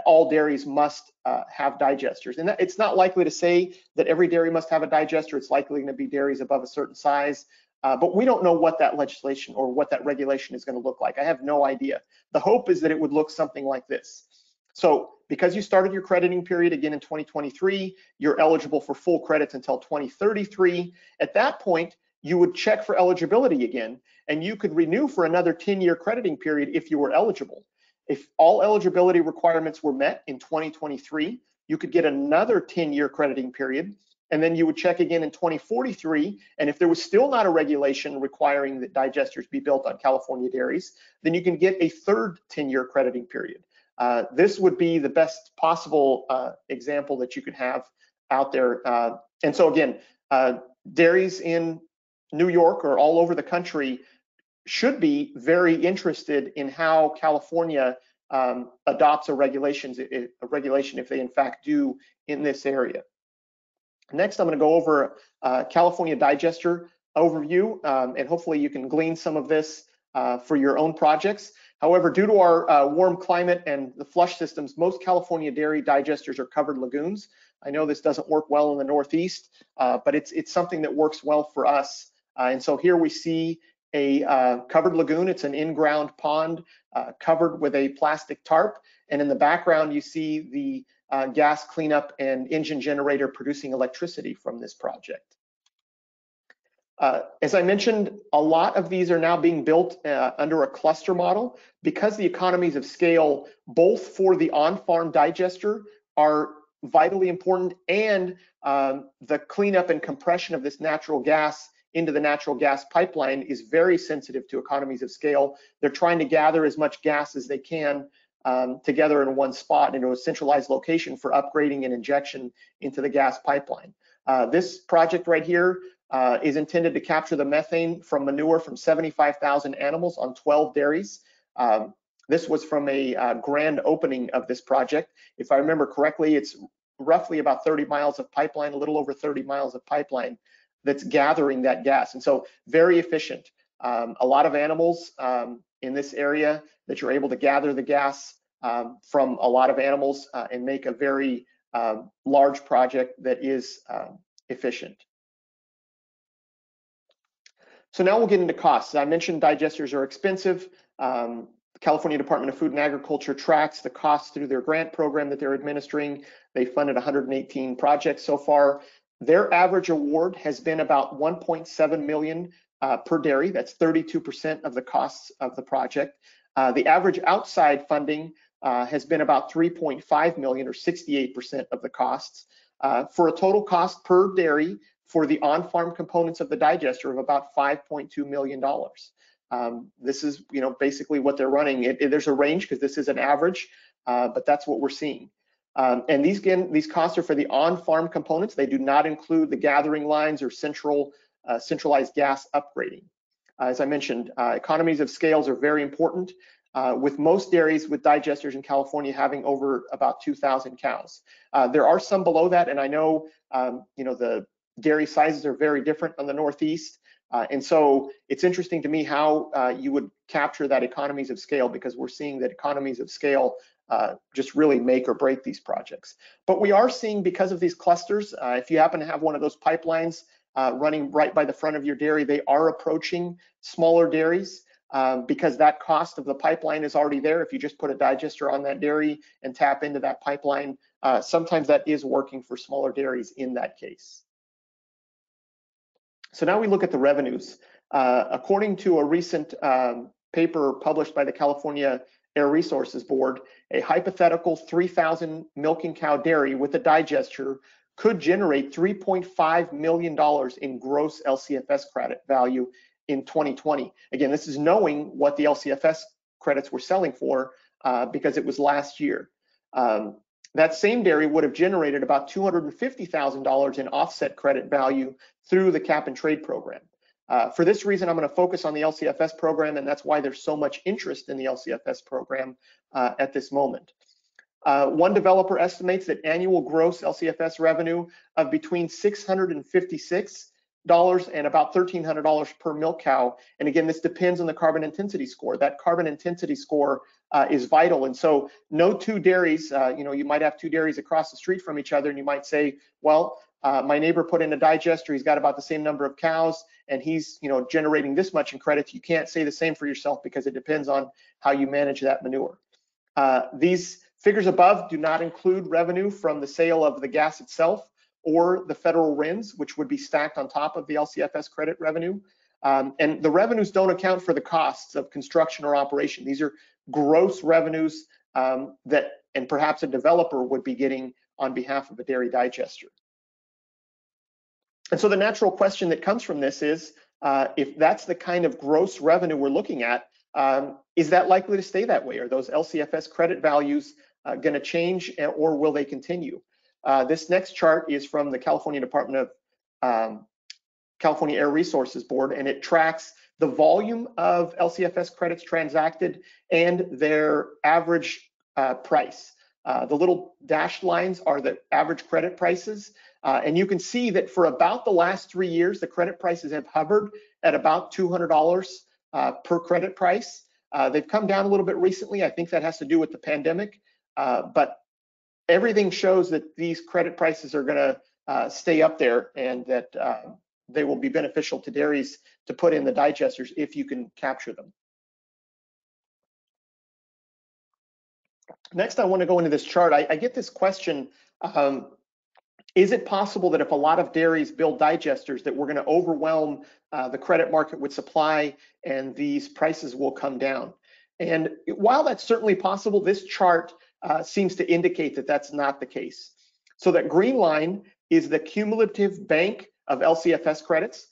all dairies must have digesters. And it's not likely to say that every dairy must have a digester. It's likely going to be dairies above a certain size, but we don't know what that legislation or what that regulation is going to look like. I have no idea. The hope is that it would look something like this. So because you started your crediting period again in 2023, you're eligible for full credits until 2033. At that point, you would check for eligibility again, and you could renew for another 10-year crediting period if you were eligible. If all eligibility requirements were met in 2023, you could get another 10-year crediting period, and then you would check again in 2043, and if there was still not a regulation requiring that digesters be built on California dairies, then you can get a third 10-year crediting period. This would be the best possible example that you could have out there. And so again, dairies in New York or all over the country should be very interested in how California adopts a regulation if they in fact do in this area. Next, I'm going to go over California digester overview, and hopefully you can glean some of this for your own projects. However, due to our warm climate and the flush systems, most California dairy digesters are covered lagoons. I know this doesn't work well in the Northeast, but it's something that works well for us. And so here we see a covered lagoon. It's an in-ground pond covered with a plastic tarp. And in the background, you see the gas cleanup and engine generator producing electricity from this project. As I mentioned, a lot of these are now being built under a cluster model because the economies of scale, both for the on-farm digester, are vitally important, and the cleanup and compression of this natural gas into the natural gas pipeline is very sensitive to economies of scale. They're trying to gather as much gas as they can together in one spot into a centralized location for upgrading and injection into the gas pipeline. This project right here is intended to capture the methane from manure from 75,000 animals on 12 dairies. This was from a grand opening of this project. If I remember correctly, it's roughly about 30 miles of pipeline, a little over 30 miles of pipeline that's gathering that gas. And so very efficient. A lot of animals in this area that you're able to gather the gas from a lot of animals and make a very large project that is efficient. So now we'll get into costs. I mentioned digesters are expensive. The California Department of Food and Agriculture tracks the costs through their grant program that they're administering. They funded 118 projects so far. Their average award has been about 1.7 million per dairy. That's 32% of the costs of the project. The average outside funding has been about 3.5 million, or 68% of the costs, for a total cost per dairy for the on-farm components of the digester of about $5.2 million. This is, basically what they're running. There's a range because this is an average, but that's what we're seeing. And these costs are for the on-farm components. They do not include the gathering lines or centralized gas upgrading. As I mentioned, economies of scales are very important, with most dairies with digesters in California having over about 2,000 cows. There are some below that, and I know, the dairy sizes are very different on the Northeast. And so it's interesting to me how you would capture that economies of scale, because we're seeing that economies of scale just really make or break these projects. But we are seeing, because of these clusters, if you happen to have one of those pipelines running right by the front of your dairy, they are approaching smaller dairies because that cost of the pipeline is already there. If you just put a digester on that dairy and tap into that pipeline, sometimes that is working for smaller dairies in that case. So now we look at the revenues. According to a recent paper published by the California Air Resources Board, a hypothetical 3,000 milking cow dairy with a digester could generate $3.5 million in gross LCFS credit value in 2020. Again, this is knowing what the LCFS credits were selling for because it was last year. That same dairy would have generated about $250,000 in offset credit value through the cap and trade program. For this reason, I'm going to focus on the LCFS program, and that's why there's so much interest in the LCFS program at this moment. One developer estimates that annual gross LCFS revenue of between $656 and about $1,300 per milk cow. And again, this depends on the carbon intensity score. That carbon intensity score is vital. And so no two dairies, you might have two dairies across the street from each other, and you might say, well, my neighbor put in a digester, he's got about the same number of cows, and he's generating this much in credits. You can't say the same for yourself because it depends on how you manage that manure. These figures above do not include revenue from the sale of the gas itself or the federal RINs, which would be stacked on top of the LCFS credit revenue. And the revenues don't account for the costs of construction or operation. These are gross revenues that, and perhaps a developer would be getting on behalf of a dairy digester. And so the natural question that comes from this is, if that's the kind of gross revenue we're looking at, Is that likely to stay that way? Are those LCFS credit values going to change, or will they continue? This next chart is from the California Department of California Air Resources Board, and it tracks the volume of LCFS credits transacted and their average price. The little dashed lines are the average credit prices, and you can see that for about the last 3 years, the credit prices have hovered at about $200 per credit price. They've come down a little bit recently. I think that has to do with the pandemic, but everything shows that these credit prices are going to stay up there, and that they will be beneficial to dairies to put in the digesters if you can capture them. Next, I want to go into this chart. I get this question, is it possible that if a lot of dairies build digesters that we're going to overwhelm the credit market with supply and these prices will come down? And while that's certainly possible, this chart seems to indicate that that's not the case. So that green line is the cumulative bank of LCFS credits.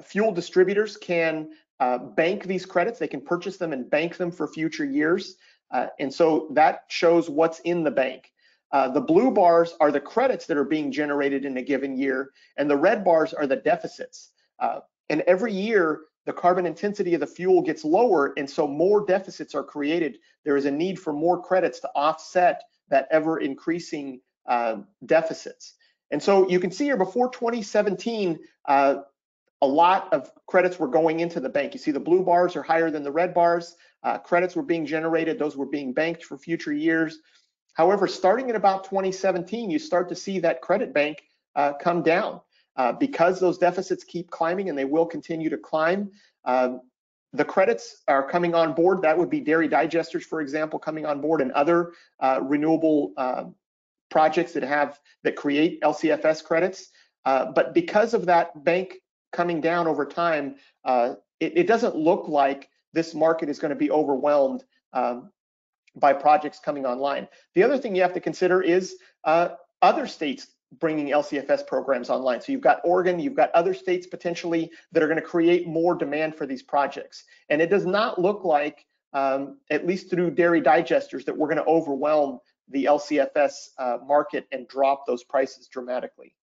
Fuel distributors can bank these credits. They can purchase them and bank them for future years. And so that shows what's in the bank. The blue bars are the credits that are being generated in a given year, and the red bars are the deficits. And every year, the carbon intensity of the fuel gets lower, and so more deficits are created. There is a need for more credits to offset that ever increasing deficits. And so you can see here before 2017, a lot of credits were going into the bank. You see the blue bars are higher than the red bars. Credits were being generated. Those were being banked for future years. However, starting in about 2017, you start to see that credit bank come down because those deficits keep climbing, and they will continue to climb. The credits are coming on board. That would be dairy digesters, for example, coming on board, and other renewable projects that create LCFS credits. But because of that bank coming down over time, it doesn't look like this market is going to be overwhelmed by projects coming online. The other thing you have to consider is other states bringing LCFS programs online. So you've got Oregon, you've got other states potentially that are going to create more demand for these projects. And it does not look like, at least through dairy digesters, that we're going to overwhelm the LCFS market and drop those prices dramatically.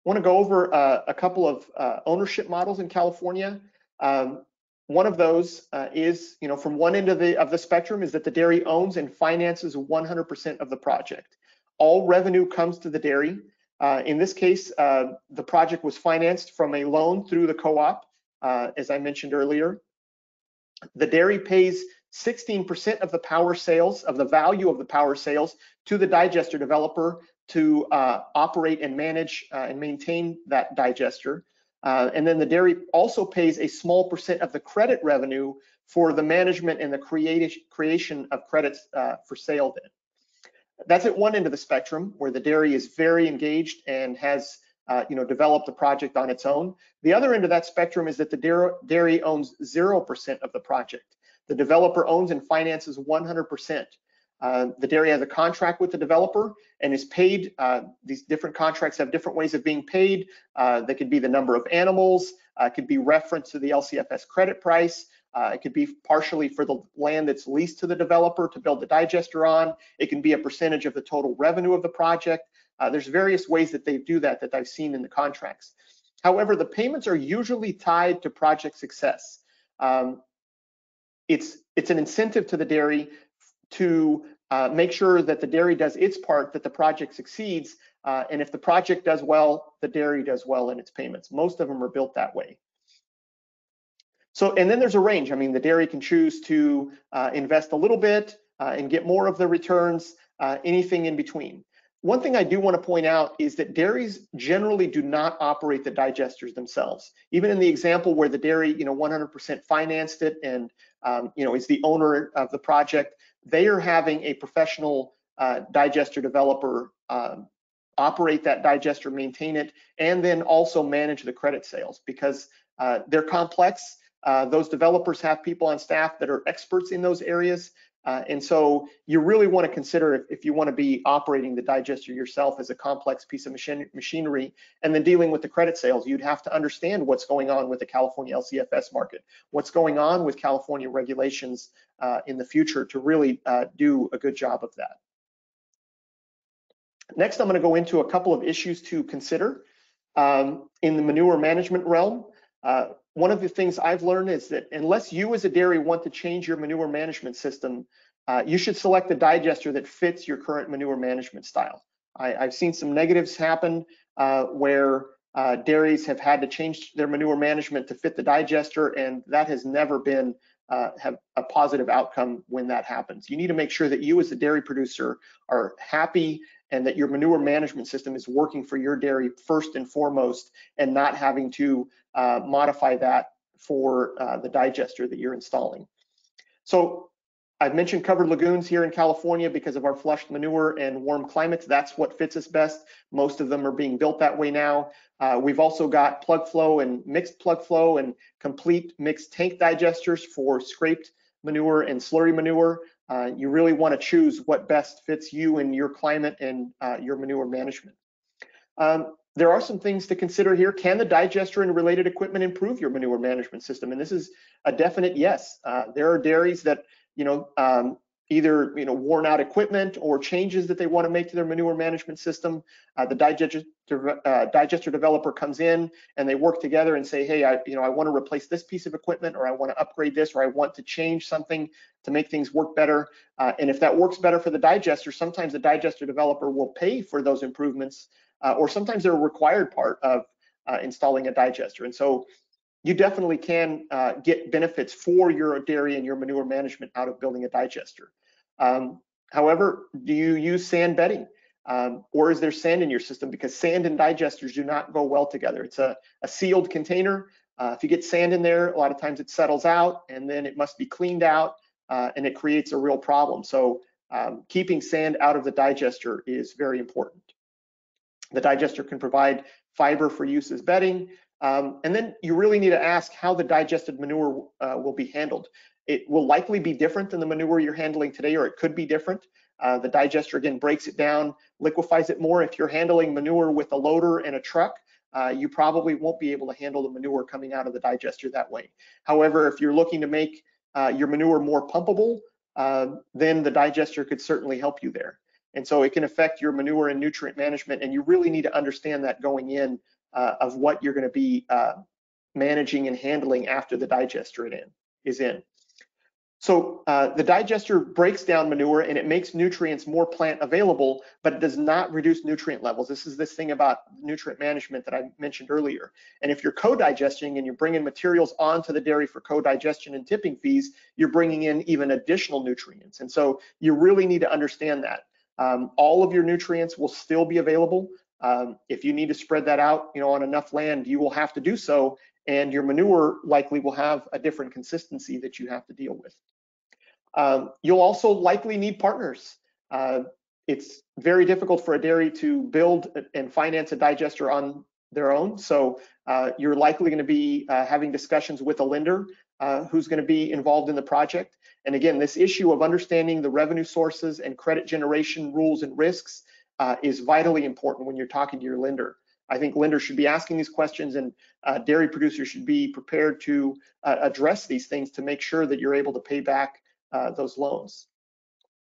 I want to go over a couple of ownership models in California. One of those is, from one end of the spectrum is that the dairy owns and finances 100% of the project. All revenue comes to the dairy. In this case, the project was financed from a loan through the co-op, as I mentioned earlier. The dairy pays 16% of the power sales, of the value of the power sales, to the digester developer to operate and manage and maintain that digester. And then the dairy also pays a small percent of the credit revenue for the management and the creation of credits for sale then. That's at one end of the spectrum, where the dairy is very engaged and has developed the project on its own. The other end of that spectrum is that the dairy owns 0% of the project. The developer owns and finances 100%. The dairy has a contract with the developer and is paid. These different contracts have different ways of being paid. They could be the number of animals, it could be reference to the LCFS credit price. It could be partially for the land that's leased to the developer to build the digester on. It can be a percentage of the total revenue of the project. There's various ways that they do that I've seen in the contracts. However, the payments are usually tied to project success. It's an incentive to the dairy to make sure that the dairy does its part, that the project succeeds, and if the project does well, the dairy does well in its payments. Most of them are built that way. So, and then there's a range. I mean, the dairy can choose to invest a little bit and get more of the returns, anything in between. One thing I do want to point out is that dairies generally do not operate the digesters themselves. Even in the example where the dairy, 100% financed it and, is the owner of the project, they are having a professional digester developer operate that digester, maintain it, and then also manage the credit sales because they're complex. Those developers have people on staff that are experts in those areas. And so you really want to consider if you want to be operating the digester yourself as a complex piece of machinery and then dealing with the credit sales, you'd have to understand what's going on with the California LCFS market, what's going on with California regulations in the future to really do a good job of that. Next, I'm going to go into a couple of issues to consider in the manure management realm. One of the things I've learned is that unless you as a dairy want to change your manure management system, you should select the digester that fits your current manure management style. I've seen some negatives happen where dairies have had to change their manure management to fit the digester, and that has never been have a positive outcome when that happens. You need to make sure that you as a dairy producer are happy and that your manure management system is working for your dairy first and foremost, and not having to modify that for the digester that you're installing. So I've mentioned covered lagoons here in California because of our flushed manure and warm climates. That's what fits us best. Most of them are being built that way now. We've also got plug flow and mixed plug flow and complete mixed tank digesters for scraped manure and slurry manure. You really want to choose what best fits you and your climate and your manure management. There are some things to consider here. Can the digester and related equipment improve your manure management system? And this is a definite yes. There are dairies that either worn out equipment or changes that they want to make to their manure management system. The digester developer comes in and they work together and say, hey, I want to replace this piece of equipment, or I want to upgrade this, or I want to change something to make things work better. And if that works better for the digester, sometimes the digester developer will pay for those improvements, or sometimes they're a required part of installing a digester. And so you definitely can get benefits for your dairy and your manure management out of building a digester. However, do you use sand bedding? Or is there sand in your system? Because sand and digesters do not go well together. It's a sealed container. If you get sand in there, a lot of times it settles out and then it must be cleaned out and it creates a real problem. So keeping sand out of the digester is very important. The digester can provide fiber for use as bedding. And then you really need to ask how the digested manure will be handled. It will likely be different than the manure you're handling today, or it could be different. The digester, again, breaks it down, liquefies it more. If you're handling manure with a loader and a truck, you probably won't be able to handle the manure coming out of the digester that way. However, if you're looking to make your manure more pumpable, then the digester could certainly help you there. And so it can affect your manure and nutrient management, and you really need to understand that going in of what you're going to be managing and handling after the digester is in. So the digester breaks down manure and it makes nutrients more plant available, but it does not reduce nutrient levels. This is this thing about nutrient management that I mentioned earlier. And if you're co-digesting and you're bringing materials onto the dairy for co-digestion and tipping fees, you're bringing in even additional nutrients. And so you really need to understand that. All of your nutrients will still be available. If you need to spread that out, on enough land, you will have to do so, and your manure likely will have a different consistency that you have to deal with. You'll also likely need partners. It's very difficult for a dairy to build and finance a digester on their own, so you're likely going to be having discussions with a lender who's going to be involved in the project. And again, this issue of understanding the revenue sources and credit generation rules and risks is vitally important when you're talking to your lender. I think lenders should be asking these questions, and dairy producers should be prepared to address these things to make sure that you're able to pay back those loans.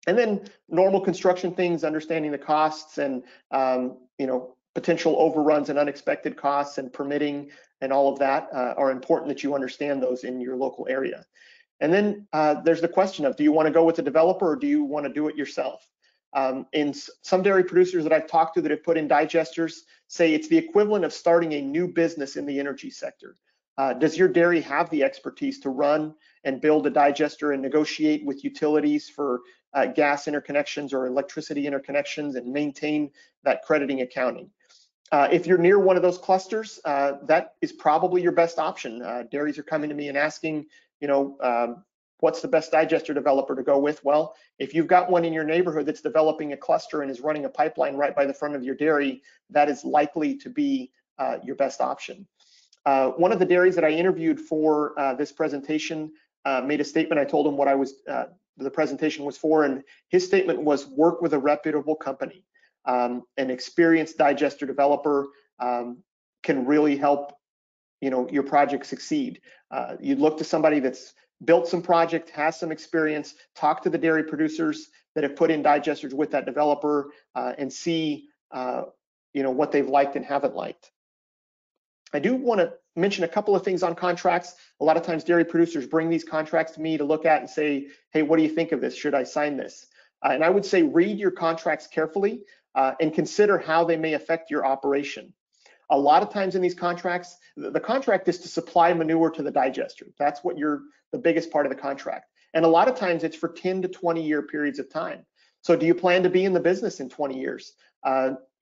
And then normal construction things, understanding the costs and potential overruns and unexpected costs and permitting and all of that are important that you understand those in your local area. And then there's the question of, do you want to go with a developer or do you want to do it yourself? And some dairy producers that I've talked to that have put in digesters say it's the equivalent of starting a new business in the energy sector. Does your dairy have the expertise to run and build a digester and negotiate with utilities for gas interconnections or electricity interconnections and maintain that crediting accounting? If you're near one of those clusters, that is probably your best option. Dairies are coming to me and asking, what's the best digester developer to go with? Well, if you've got one in your neighborhood that's developing a cluster and is running a pipeline right by the front of your dairy, that is likely to be your best option. One of the dairies that I interviewed for this presentation made a statement. I told him what I was the presentation was for, and his statement was work with a reputable company. An experienced digester developer can really help your project succeed. You look to somebody that's built some project, has some experience, talk to the dairy producers that have put in digesters with that developer, and see what they've liked and haven't liked. I do want to mention a couple of things on contracts. A lot of times dairy producers bring these contracts to me to look at and say, hey, what do you think of this? Should I sign this? And I would say read your contracts carefully and consider how they may affect your operation. A lot of times in these contracts, the contract is to supply manure to the digester. That's what the biggest part of the contract. And a lot of times it's for 10 to 20 year periods of time. So do you plan to be in the business in 20 years?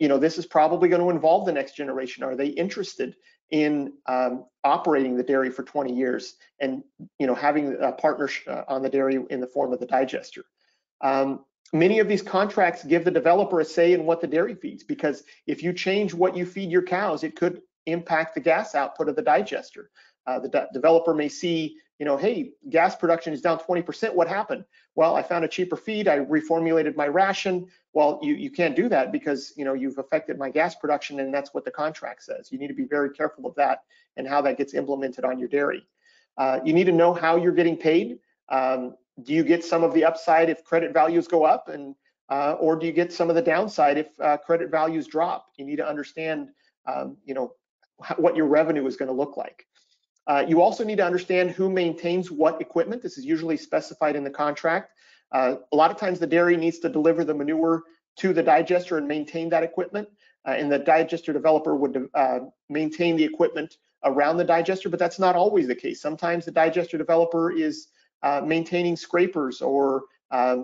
This is probably going to involve the next generation. Are they interested in operating the dairy for 20 years and having a partner on the dairy in the form of the digester? Many of these contracts give the developer a say in what the dairy feeds, because if you change what you feed your cows, it could impact the gas output of the digester. The developer may see, hey, gas production is down 20%. What happened? Well, I found a cheaper feed. I reformulated my ration. Well, you can't do that because you've affected my gas production, and that's what the contract says. You need to be very careful of that and how that gets implemented on your dairy. You need to know how you're getting paid. Do you get some of the upside if credit values go up, or do you get some of the downside if credit values drop? You need to understand, what your revenue is going to look like. You also need to understand who maintains what equipment. This is usually specified in the contract. A lot of times the dairy needs to deliver the manure to the digester and maintain that equipment, and the digester developer would maintain the equipment around the digester, but that's not always the case. Sometimes the digester developer is maintaining scrapers or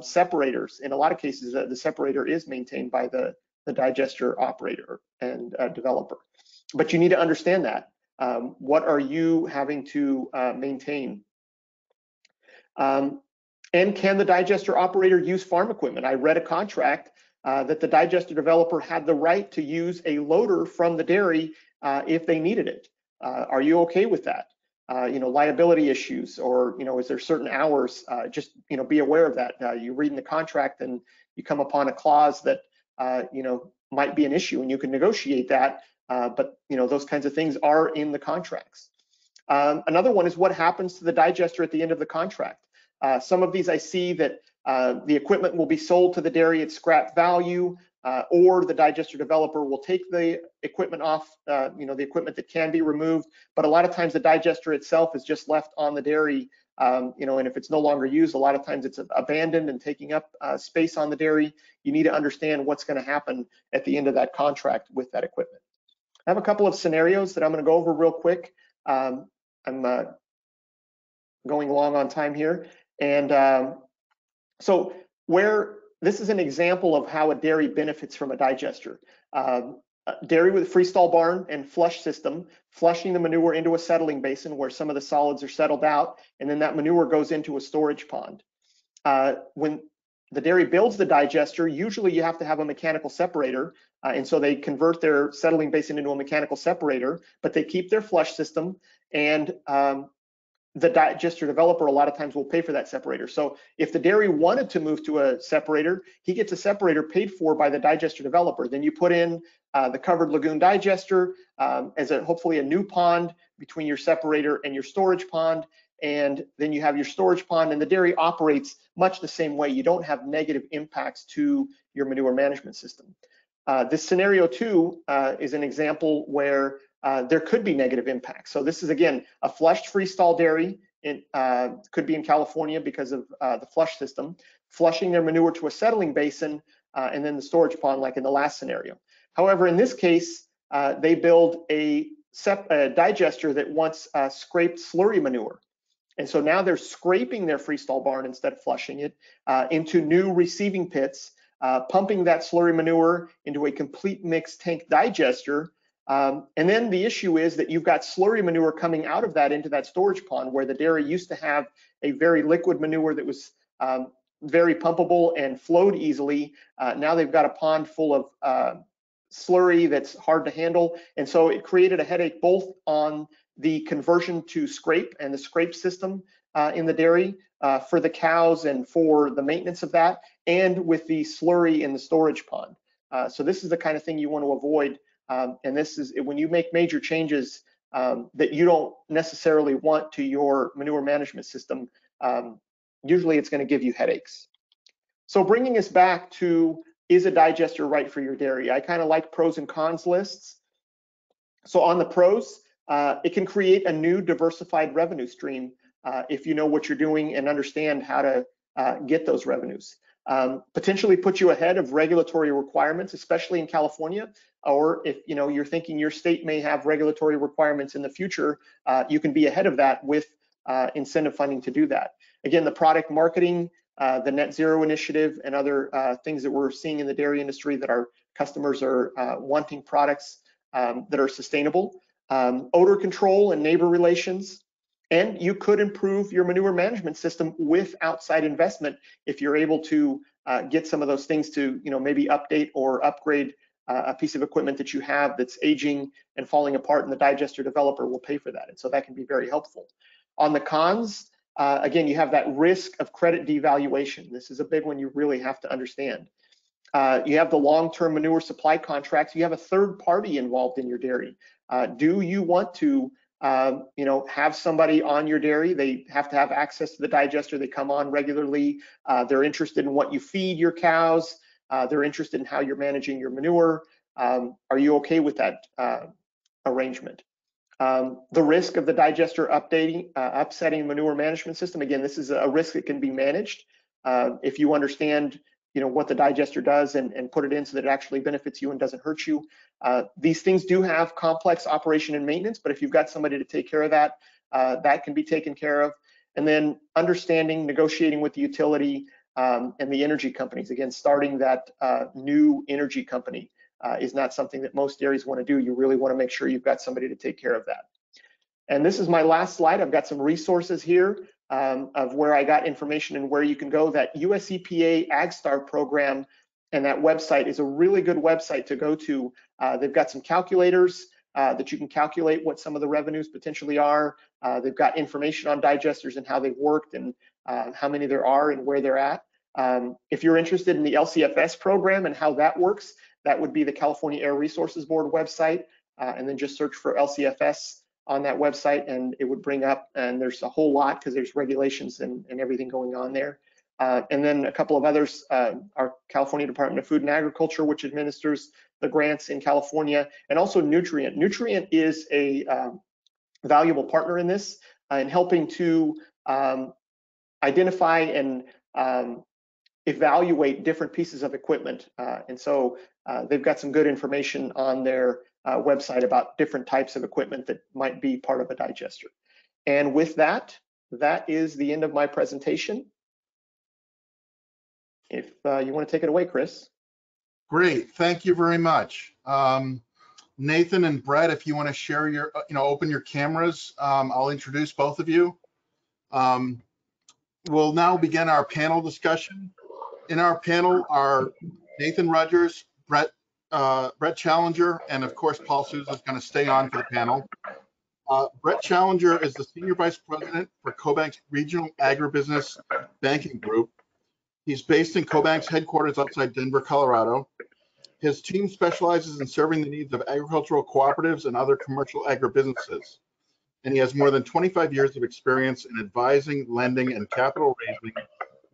separators. In a lot of cases, the separator is maintained by the digester operator and developer. But you need to understand that. What are you having to maintain? And can the digester operator use farm equipment? I read a contract that the digester developer had the right to use a loader from the dairy if they needed it. Are you okay with that? Liability issues, or is there certain hours? Just be aware of that. You read in the contract and you come upon a clause that might be an issue, and you can negotiate that. But those kinds of things are in the contracts. Another one is what happens to the digester at the end of the contract. Some of these I see that the equipment will be sold to the dairy at scrap value, or the digester developer will take the equipment off, the equipment that can be removed. But a lot of times the digester itself is just left on the dairy, and if it's no longer used, a lot of times it's abandoned and taking up space on the dairy. You need to understand what's going to happen at the end of that contract with that equipment. I have a couple of scenarios that I'm going to go over real quick. I'm going long on time here. And so this is an example of how a dairy benefits from a digester. Dairy with a freestall barn and flush system, flushing the manure into a settling basin where some of the solids are settled out, and then that manure goes into a storage pond. When the dairy builds the digester, usually you have to have a mechanical separator, and so they convert their settling basin into a mechanical separator, but they keep their flush system, and the digester developer a lot of times will pay for that separator. So if the dairy wanted to move to a separator, he gets a separator paid for by the digester developer. Then you put in the covered lagoon digester as hopefully a new pond between your separator and your storage pond, and then you have your storage pond, and the dairy operates much the same way. You don't have negative impacts to your manure management system. This scenario 2 is an example where there could be negative impacts. So this is, again, a flushed freestall dairy. It could be in California because of the flush system, flushing their manure to a settling basin, and then the storage pond like in the last scenario. However, in this case, they build a digester that once scraped slurry manure. And so now they're scraping their freestall barn instead of flushing it into new receiving pits, pumping that slurry manure into a complete mixed tank digester. And then the issue is that you've got slurry manure coming out of that into that storage pond where the dairy used to have a very liquid manure that was very pumpable and flowed easily. Now they've got a pond full of slurry that's hard to handle. And so it created a headache both on the conversion to scrape and the scrape system, in the dairy for the cows and for the maintenance of that, and with the slurry in the storage pond. So this is the kind of thing you want to avoid. And this is when you make major changes that you don't necessarily want to your manure management system. Usually it's going to give you headaches. So bringing us back to, is a digester right for your dairy? I kind of like pros and cons lists. So on the pros, it can create a new diversified revenue stream if you know what you're doing and understand how to get those revenues. Potentially put you ahead of regulatory requirements, especially in California, or if you're thinking your state may have regulatory requirements in the future, you can be ahead of that with incentive funding to do that. Again, the product marketing, the net zero initiative, and other things that we're seeing in the dairy industry that our customers are wanting products that are sustainable. Odor control and neighbor relations. And you could improve your manure management system with outside investment if you're able to get some of those things to, maybe update or upgrade a piece of equipment that you have that's aging and falling apart, and the digester developer will pay for that. And so that can be very helpful. On the cons, again, you have that risk of credit devaluation. This is a big one you really have to understand. You have the long-term manure supply contracts. You have a third party involved in your dairy. Do you want to have somebody on your dairy? They have to have access to the digester. They come on regularly. They're interested in what you feed your cows. They're interested in how you're managing your manure. Are you okay with that arrangement? The risk of the digester upsetting manure management system. Again, this is a risk that can be managed if you understand what the digester does and put it in so that it actually benefits you and doesn't hurt you. These things do have complex operation and maintenance, but if you've got somebody to take care of that, that can be taken care of. And then understanding, negotiating with the utility and the energy companies. Again, starting that new energy company is not something that most dairies want to do. You really want to make sure you've got somebody to take care of that. And this is my last slide. I've got some resources here of where I got information and where you can go. That US EPA AgStar program and that website is a really good website to go to. They've got some calculators that you can calculate what some of the revenues potentially are. They've got information on digesters and how they've worked and how many there are and where they're at. If you're interested in the LCFS program and how that works, that would be the California Air Resources Board website, and then just search for LCFS on that website and it would bring up, and there's a whole lot because there's regulations and everything going on there. And then a couple of others, our California Department of Food and Agriculture, which administers the grants in California, and also Nutrient. Nutrient is a valuable partner in this in helping to identify and evaluate different pieces of equipment. And so they've got some good information on their website about different types of equipment that might be part of a digester. And with that, that is the end of my presentation. If you want to take it away, Chris. Great, thank you very much. Nathan and Brett, if you want to share your, open your cameras, I'll introduce both of you. We'll now begin our panel discussion. In our panel are Nathan Rogers, Brett Challenger, and of course, Paul Sousa is going to stay on for the panel. Brett Challenger is the Senior Vice President for CoBank's Regional Agribusiness Banking Group. He's based in CoBank's headquarters outside Denver, Colorado. His team specializes in serving the needs of agricultural cooperatives and other commercial agribusinesses. And he has more than 25 years of experience in advising, lending, and capital raising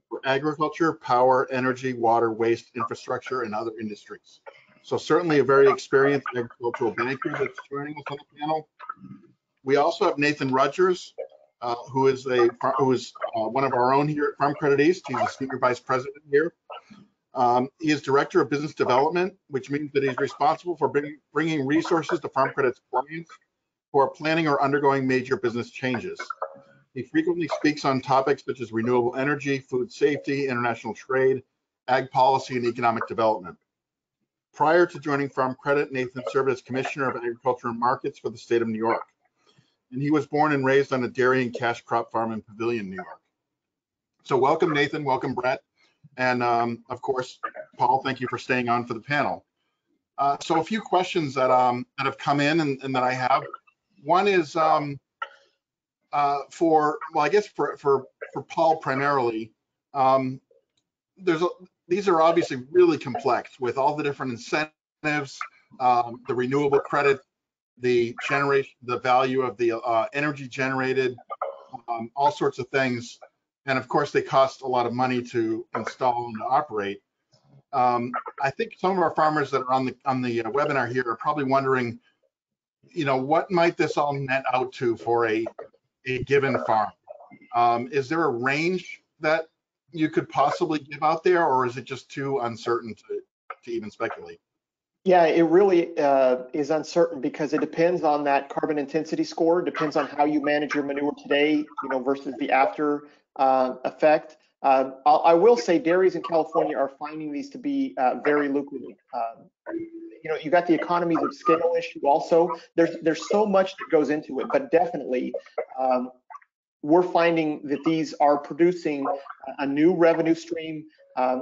for agriculture, power, energy, water, waste, infrastructure, and other industries. So certainly a very experienced agricultural banker that's joining us on the panel. We also have Nathan Rogers, who is one of our own here at Farm Credit East. He's a Senior Vice President here. He is Director of Business Development, which means that he's responsible for bringing resources to Farm Credit's clients who are planning or undergoing major business changes. He frequently speaks on topics such as renewable energy, food safety, international trade, ag policy, and economic development. Prior to joining Farm Credit, Nathan served as Commissioner of Agriculture and Markets for the state of New York. And he was born and raised on a dairy and cash crop farm in Pavilion, New York. So welcome, Nathan, welcome, Brett. And of course, Paul, thank you for staying on for the panel. So a few questions that have come in and that I have. One is, I guess for Paul primarily, these are obviously really complex with all the different incentives, the renewable credit, the value of the energy generated, all sorts of things. And of course, they cost a lot of money to install and to operate. I think some of our farmers that are on the webinar here are probably wondering, what might this all net out to for a given farm? Is there a range that you could possibly give out there, or is it just too uncertain to even speculate? Yeah, it really is uncertain because it depends on that carbon intensity score, depends on how you manage your manure today, versus the after effect. I will say dairies in California are finding these to be very lucrative. You got the economies of scale issue also. There's so much that goes into it, but definitely we're finding that these are producing a new revenue stream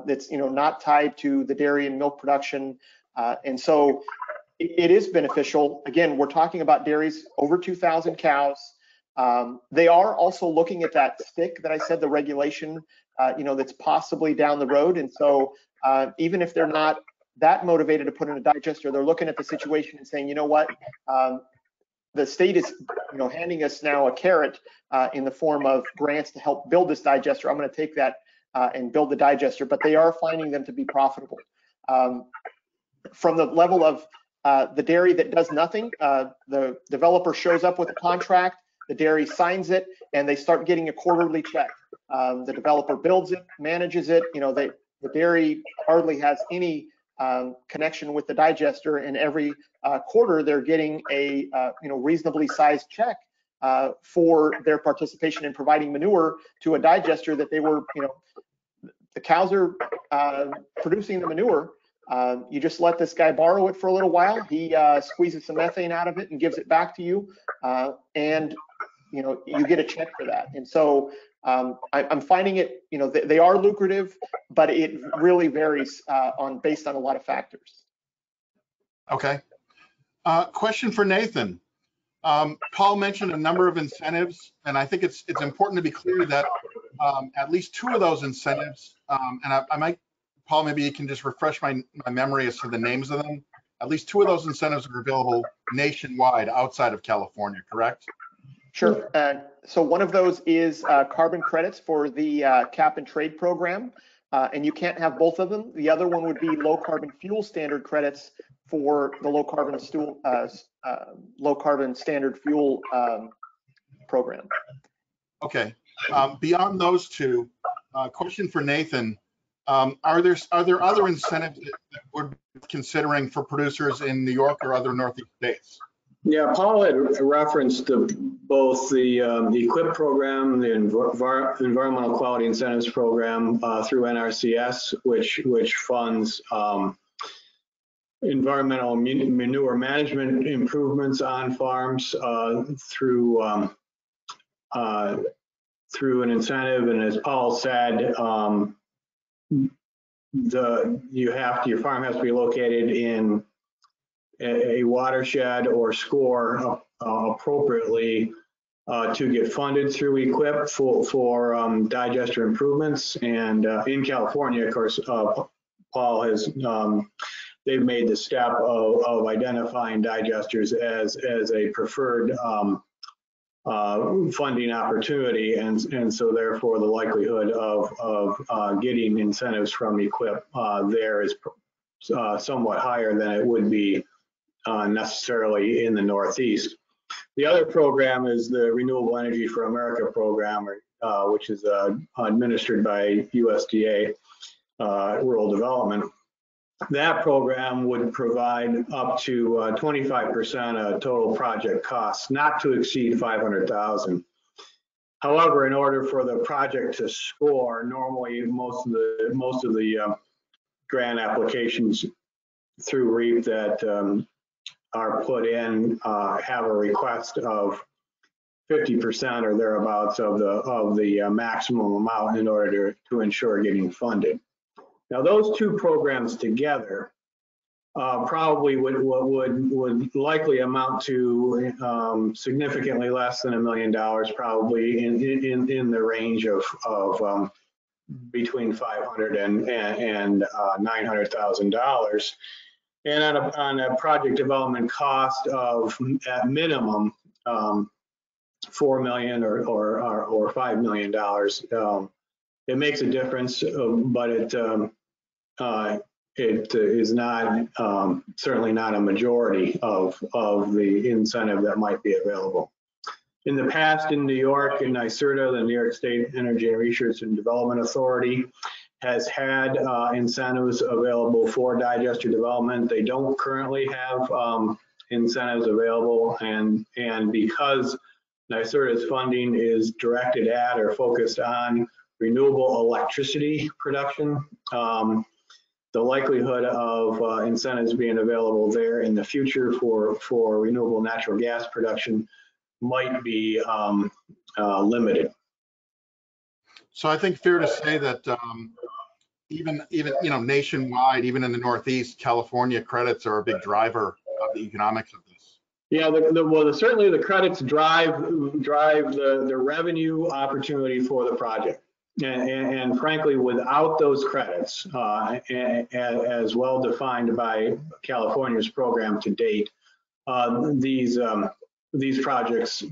that's not tied to the dairy and milk production. And so it is beneficial. Again, we're talking about dairies over 2,000 cows. They are also looking at that stick that I said, the regulation, that's possibly down the road. And so even if they're not that motivated to put in a digester, they're looking at the situation and saying, you know what, the state is handing us now a carrot in the form of grants to help build this digester. I'm going to take that and build the digester, but they are finding them to be profitable. From the level of the dairy that does nothing, the developer shows up with a contract, the dairy signs it, and they start getting a quarterly check. The developer builds it, manages it. The dairy hardly has any connection with the digester, and every quarter they're getting a reasonably sized check for their participation in providing manure to a digester that they were, the cows are producing the manure. You just let this guy borrow it for a little while. He squeezes some methane out of it and gives it back to you, and you get a check for that. And so I'm finding it, they are lucrative, but it really varies based on a lot of factors. Okay. Question for Nathan. Paul mentioned a number of incentives, and I think it's important to be clear that at least two of those incentives, and I might, Paul, maybe you can just refresh my memory as to the names of them. At least two of those incentives are available nationwide outside of California, correct? Sure. So one of those is carbon credits for the cap and trade program, and you can't have both of them. The other one would be low carbon fuel standard credits for the low carbon standard fuel program. Okay. Beyond those two, question for Nathan. Are there other incentives that we're considering for producers in New York or other Northeast states? Yeah, Paul had referenced both the EQIP program, the Environmental Quality Incentives Program through NRCS, which funds environmental manure management improvements on farms through an incentive. And as Paul said, your farm has to be located in a watershed or score appropriately to get funded through EQIP for digester improvements. And in California, of course, Paul has they've made the step of identifying digesters as a preferred funding opportunity, and so therefore the likelihood of getting incentives from EQIP there is somewhat higher than it would be necessarily in the Northeast. The other program is the Renewable Energy for America program, which is administered by USDA Rural Development. That program would provide up to 25% of total project costs, not to exceed $500,000. However, in order for the project to score, normally most of the grant applications through REAP that are put in have a request of 50% or thereabouts of the maximum amount in order to ensure getting funded. Now, those two programs together probably would likely amount to significantly less than $1 million, probably in the range of between $500,000 and $900,000. And on a project development cost of at minimum $4 million or $5 million, it makes a difference, but it is not certainly not a majority of the incentive that might be available. In the past, in New York, in NYSERDA, the New York State Energy Research and Development Authority has had incentives available for digester development. They don't currently have incentives available, and because NYSERDA's funding is directed at or focused on renewable electricity production, the likelihood of incentives being available there in the future for renewable natural gas production might be limited. So I think fair to say that even nationwide, even in the Northeast, California credits are a big driver of the economics of this. Yeah, certainly the credits drive the revenue opportunity for the project. And frankly, without those credits, as well defined by California's program to date, these projects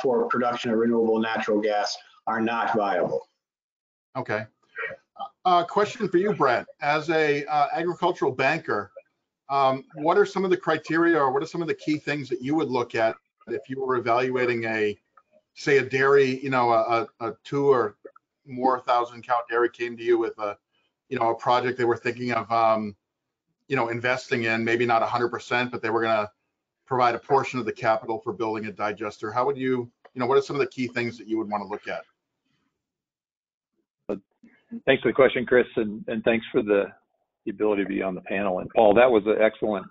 for production of renewable natural gas are not viable. Okay. Question for you, Brett. As a agricultural banker, what are some of the criteria, or what are some of the key things that you would look at if you were evaluating say a dairy, a 2 or more 1,000 cow dairy came to you with a project they were thinking of, investing in, maybe not 100%, but they were going to provide a portion of the capital for building a digester. How would you, what are some of the key things that you would want to look at? Thanks for the question, Chris, and thanks for the ability to be on the panel. And Paul, that was an excellent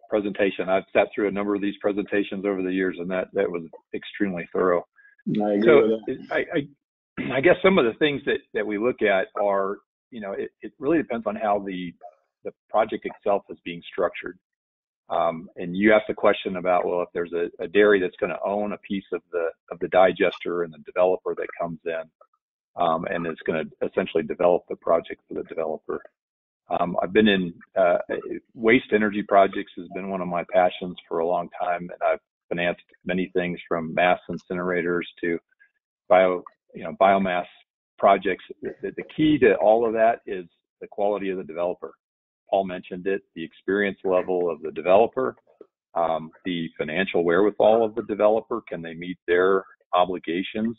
presentation. I've sat through a number of these presentations over the years, and that was extremely thorough. I agree with that. I guess some of the things that we look at are, it really depends on how the project itself is being structured. And you asked the question about, well, if there's a dairy that's going to own a piece of the digester and the developer that comes in, and it's going to essentially develop the project for the developer. I've been in waste energy projects has been one of my passions for a long time, and I've financed many things from mass incinerators to biomass projects. The key to all of that is the quality of the developer. Paul mentioned it, the experience level of the developer, the financial wherewithal of the developer. Can they meet their obligations?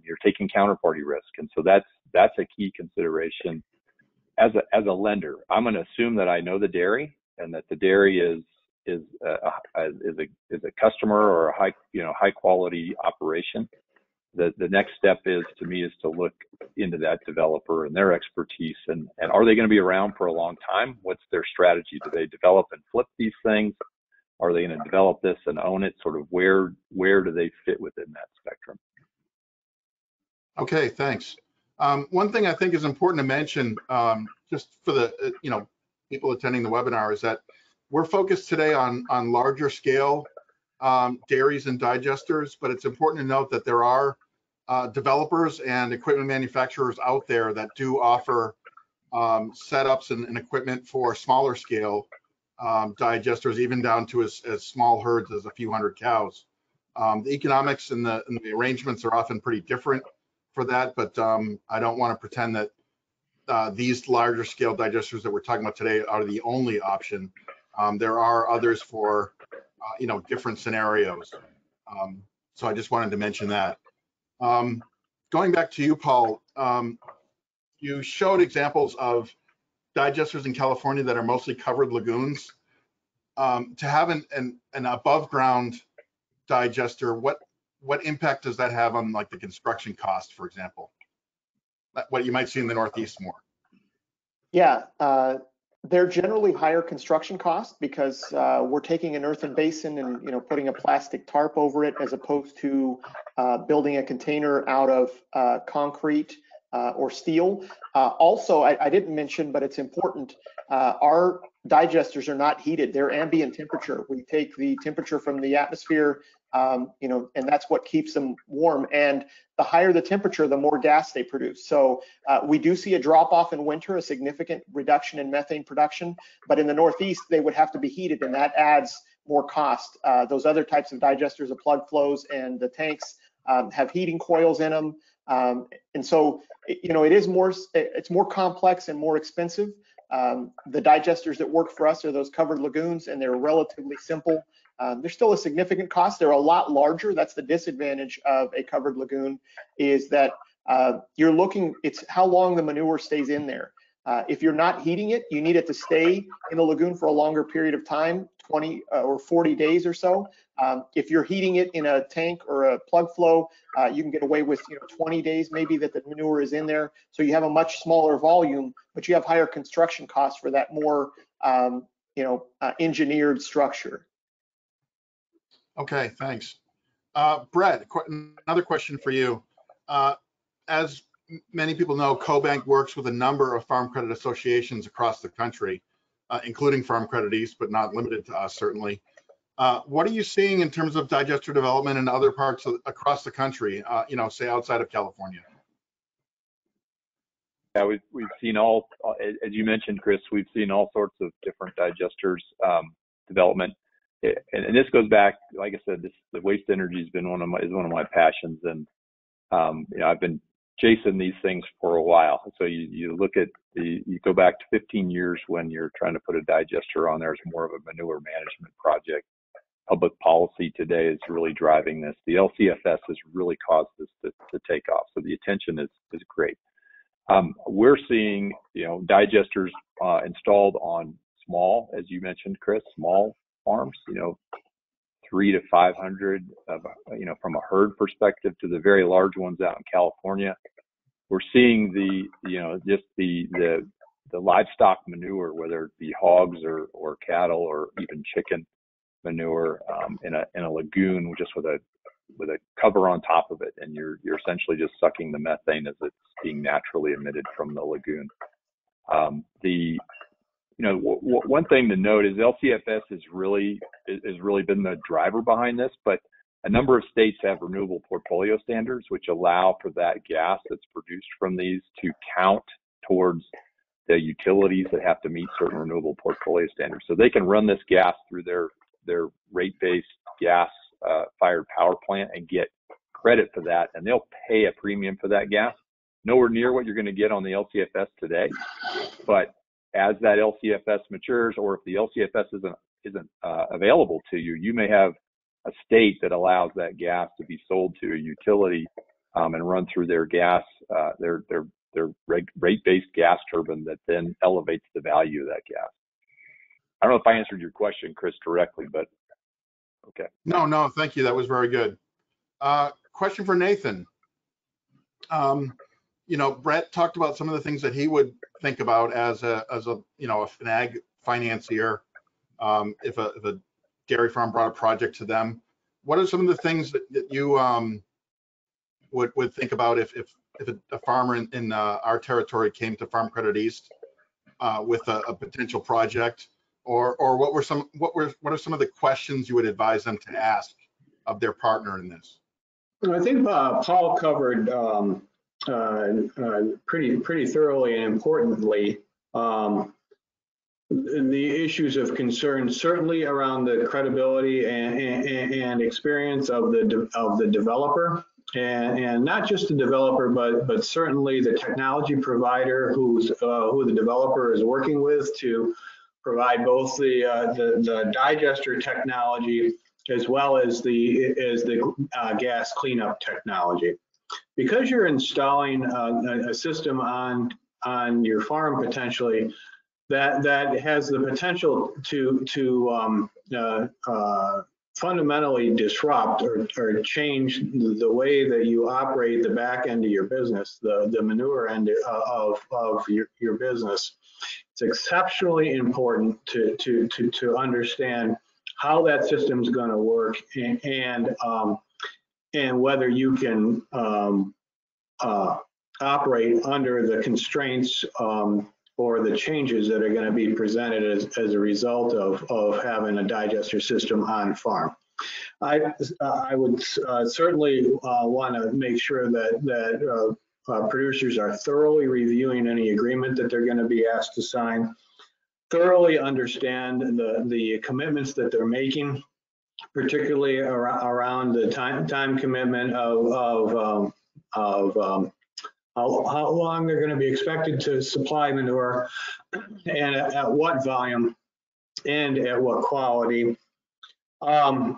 You're taking counterparty risk, and so that's a key consideration. As a lender, I'm going to assume that I know the dairy and that the dairy is a customer or a high quality operation. The next step is to look into that developer and their expertise, and are they going to be around for a long time? What's their strategy? Do they develop and flip these things? Are they going to develop this and own it? Sort of where do they fit within that spectrum? Okay, thanks. One thing I think is important to mention, just for the people attending the webinar, is that we're focused today on larger scale dairies and digesters, but it's important to note that there are developers and equipment manufacturers out there that do offer setups and equipment for smaller scale digesters, even down to as small herds as a few hundred cows. The economics and the arrangements are often pretty different for that, but I don't want to pretend that these larger scale digesters that we're talking about today are the only option. There are others for different scenarios. So I just wanted to mention that. Going back to you, Paul, you showed examples of digesters in California that are mostly covered lagoons. To have an above ground digester, what impact does that have on like the construction cost, for example? What you might see in the Northeast more? Yeah, they're generally higher construction costs because we're taking an earthen basin and putting a plastic tarp over it, as opposed to building a container out of concrete or steel. Also, I didn't mention, but it's important, our digesters are not heated. They're ambient temperature. We take the temperature from the atmosphere, you know, and that's what keeps them warm. And the higher the temperature, the more gas they produce. So we do see a drop off in winter, a significant reduction in methane production, but in the Northeast, they would have to be heated, and that adds more cost. Those other types of digesters, the plug flows and the tanks, have heating coils in them. And so, you know, it's more complex and more expensive. The digesters that work for us are those covered lagoons, and they're relatively simple. There's still a significant cost. They're a lot larger. That's the disadvantage of a covered lagoon, is that it's how long the manure stays in there. If you're not heating it, you need it to stay in the lagoon for a longer period of time, 20 or 40 days or so. If you're heating it in a tank or a plug flow, you can get away with 20 days maybe that the manure is in there. So you have a much smaller volume, but you have higher construction costs for that more engineered structure. Okay, thanks. Brett, another question for you. As many people know, CoBank works with a number of farm credit associations across the country, including Farm Credit East, but not limited to us, certainly. What are you seeing in terms of digester development in other parts across the country, say outside of California? Yeah, we've seen all, as you mentioned, Chris, we've seen all sorts of different digesters development. And this goes back, like I said, the waste energy has been one of my passions, and I've been chasing these things for a while. So you look at you go back to 15 years when you're trying to put a digester on there as more of a manure management project. Public policy today is really driving this. The LCFS has really caused this to take off. So the attention is great. We're seeing digesters installed on small, as you mentioned, Chris, small farms, 300 to 500, from a herd perspective, to the very large ones out in California. We're seeing the livestock manure, whether it be hogs or cattle or even chicken manure, in a lagoon just with a cover on top of it, and you're essentially just sucking the methane as it's being naturally emitted from the lagoon. One thing to note is LCFS has really been the driver behind this, but a number of states have renewable portfolio standards, which allow for that gas that's produced from these to count towards the utilities that have to meet certain renewable portfolio standards. So they can run this gas through their rate-based gas fired power plant and get credit for that, and they'll pay a premium for that gas. Nowhere near what you're going to get on the LCFS today, but as that LCFS matures, or if the LCFS isn't available to you, you may have a state that allows that gas to be sold to a utility and run through their gas, their rate-based gas turbine that then elevates the value of that gas. I don't know if I answered your question, Chris, directly, but okay. No, thank you. That was very good. Question for Nathan. Brett talked about some of the things that he would think about as a an ag financier if a dairy farm brought a project to them. What are some of the things that you would think about if a farmer in our territory came to Farm Credit East with a potential project, or what are some of the questions you would advise them to ask of their partner in this? I think Paul covered pretty thoroughly and importantly the issues of concern, certainly around the credibility and experience of the developer, and not just the developer, but certainly the technology provider who the developer is working with to provide both the digester technology as well as the gas cleanup technology. Because you're installing a system on your farm potentially that has the potential to fundamentally disrupt or change the way that you operate the back end of your business, the manure end of your business. It's exceptionally important to understand how that system's going to work and whether you can operate under the constraints or the changes that are going to be presented as a result of having a digester system on farm. I would certainly want to make sure that producers are thoroughly reviewing any agreement that they're going to be asked to sign, thoroughly understand the commitments that they're making, particularly around the time commitment of how long they're going to be expected to supply manure, and at what volume, and at what quality. I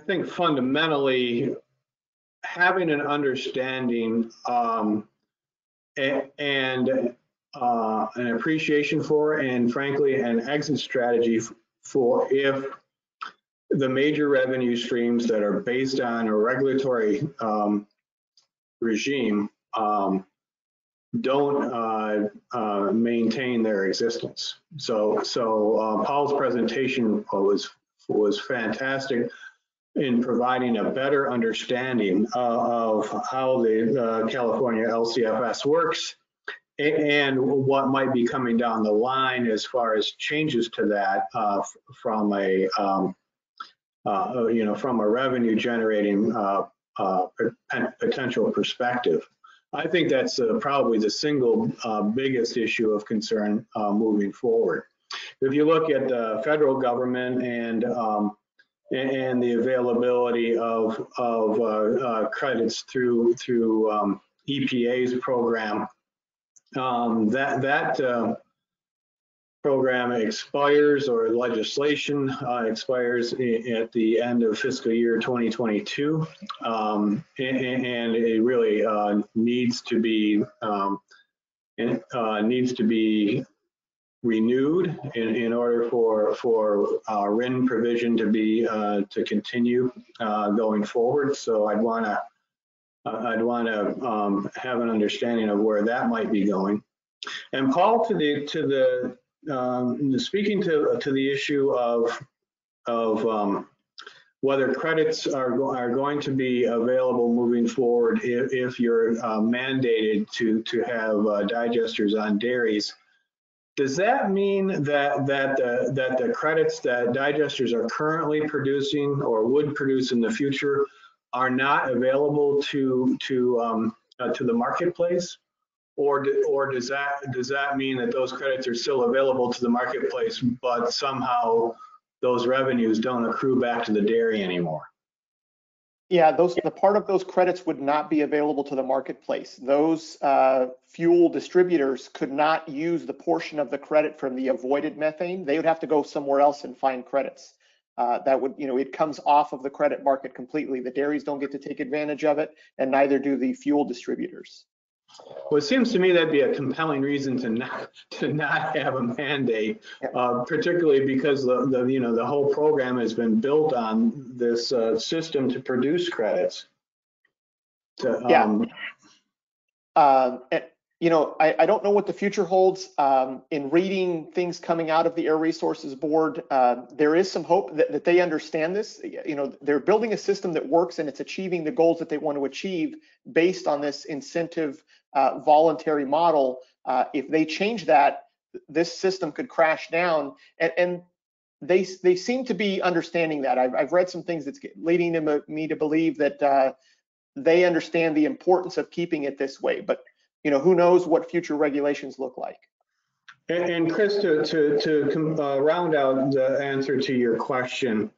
think fundamentally having an understanding and an appreciation for, and frankly, an exit strategy for if the major revenue streams that are based on a regulatory regime don't maintain their existence. So Paul's presentation was fantastic in providing a better understanding of how the California LCFS works and what might be coming down the line as far as changes to that from a from a revenue generating potential perspective. I think that's probably the single biggest issue of concern moving forward. If you look at the federal government and the availability of credits through EPA's program, that program expires, or legislation expires at the end of fiscal year 2022, and it really needs to be renewed in order for RIN provision to be to continue going forward. So I'd want to have an understanding of where that might be going. And Paul, speaking to the issue of whether credits are going to be available moving forward if you're mandated to have digesters on dairies. Does that mean that the credits that digesters are currently producing or would produce in the future are not available to the marketplace, or does that mean that those credits are still available to the marketplace, but somehow those revenues don't accrue back to the dairy anymore? Yeah, the part of those credits would not be available to the marketplace. Those fuel distributors could not use the portion of the credit from the avoided methane. They would have to go somewhere else and find credits. That would, it comes off of the credit market completely. The dairies don't get to take advantage of it, and neither do the fuel distributors. Well, it seems to me that'd be a compelling reason to not have a mandate, particularly because the whole program has been built on this system to produce credits. I don't know what the future holds. In reading things coming out of the Air Resources Board, there is some hope that they understand this. They're building a system that works and it's achieving the goals that they want to achieve based on this incentive voluntary model. If they change that, this system could crash down, and they seem to be understanding that. I've read some things that's leading me to believe that they understand the importance of keeping it this way, but who knows what future regulations look like. And Chris, to round out the answer to your question,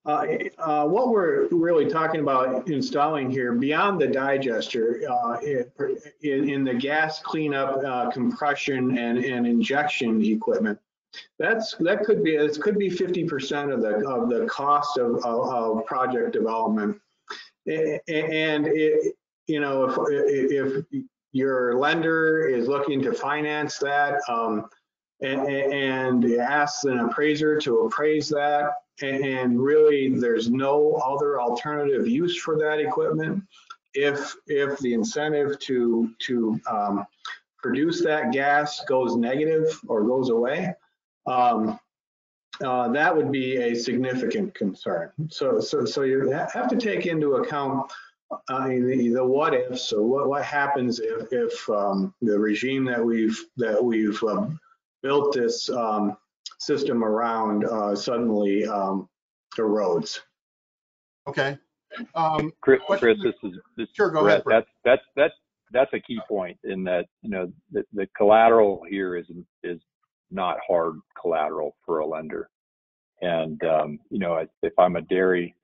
what we're really talking about installing here, beyond the digester, in the gas cleanup, compression, and injection equipment, that could be 50% of the cost of project development. And if your lender is looking to finance that and asks an appraiser to appraise that, and really there's no other alternative use for that equipment, if the incentive to produce that gas goes negative or goes away, that would be a significant concern. So you have to take into account the what ifs. So what happens if the regime that we've built this system around suddenly erodes? Okay. Chris, this is sure, go Brett. ahead, Brett. That's a key point in that, you know, the collateral here is not hard collateral for a lender. And, you know, if I'm a dairy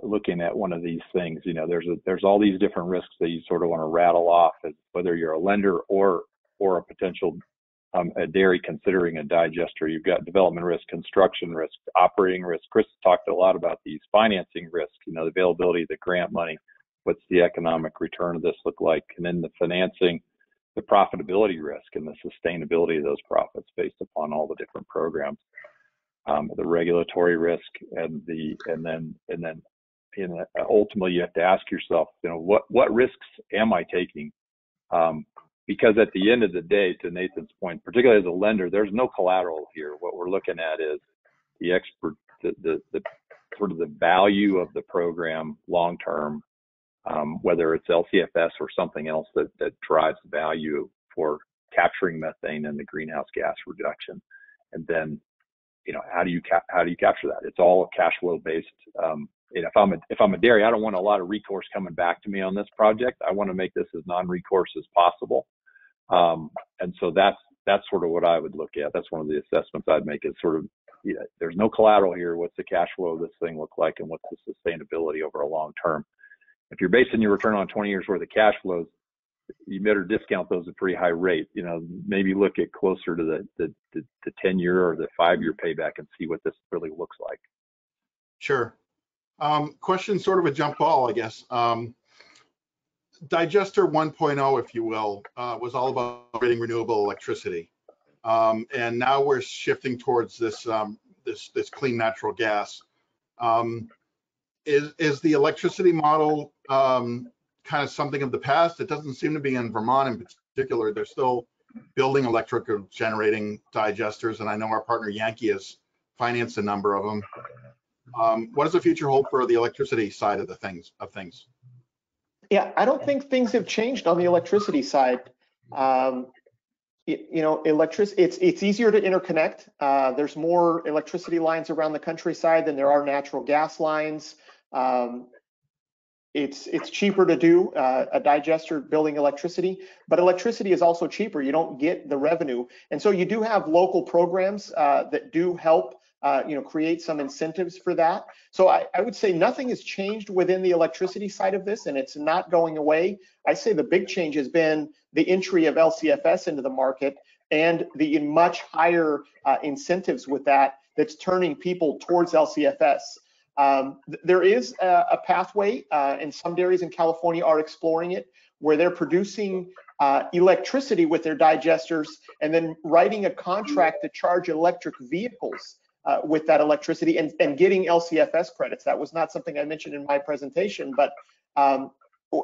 looking at one of these things, you know, there's all these different risks that you sort of want to rattle off, as whether you're a lender or a potential a dairy considering a digester. You've got development risk, construction risk, operating risk. Chris talked a lot about these financing risks, you know, the availability of the grant money. What's the economic return of this look like? And then the financing, the profitability risk and the sustainability of those profits based upon all the different programs. The regulatory risk and then ultimately you have to ask yourself, you know, what risks am I taking? Because at the end of the day, to Nathan's point, particularly as a lender, there's no collateral here. What we're looking at is the sort of the value of the program long term, whether it's LCFS or something else that drives value for capturing methane and the greenhouse gas reduction. And then, you know, how do you capture that? It's all cash flow based. You know, if I'm a dairy, I don't want a lot of recourse coming back to me on this project. I want to make this as non-recourse as possible. And so that's sort of what I would look at. That's one of the assessments I'd make, is sort of, you know, there's no collateral here. What's the cash flow of this thing look like, and what's the sustainability over a long term? If you're basing your return on 20 years worth of cash flows, you better discount those at a pretty high rate. You know, maybe look at closer to the 10-year or the 5-year payback and see what this really looks like. Sure. Question, sort of a jump ball, I guess. Digester 1.0, if you will, was all about creating renewable electricity, and now we're shifting towards this this clean natural gas. Is the electricity model kind of something of the past? It doesn't seem to be in Vermont in particular. They're still building electrical generating digesters, and I know our partner Yankee has financed a number of them. What does the future hold for the electricity side of things? Yeah, I don't think things have changed on the electricity side. You know, it's easier to interconnect. There's more electricity lines around the countryside than there are natural gas lines. It's cheaper to do a digester building electricity, but electricity is also cheaper. You don't get the revenue, and so you do have local programs that do help. You know, create some incentives for that. So I would say nothing has changed within the electricity side of this, and it's not going away. I say the big change has been the entry of LCFS into the market and the much higher incentives with that's turning people towards LCFS. There is a pathway, and some dairies in California are exploring it, where they're producing electricity with their digesters and then writing a contract to charge electric vehicles with that electricity and getting LCFS credits. That was not something I mentioned in my presentation, but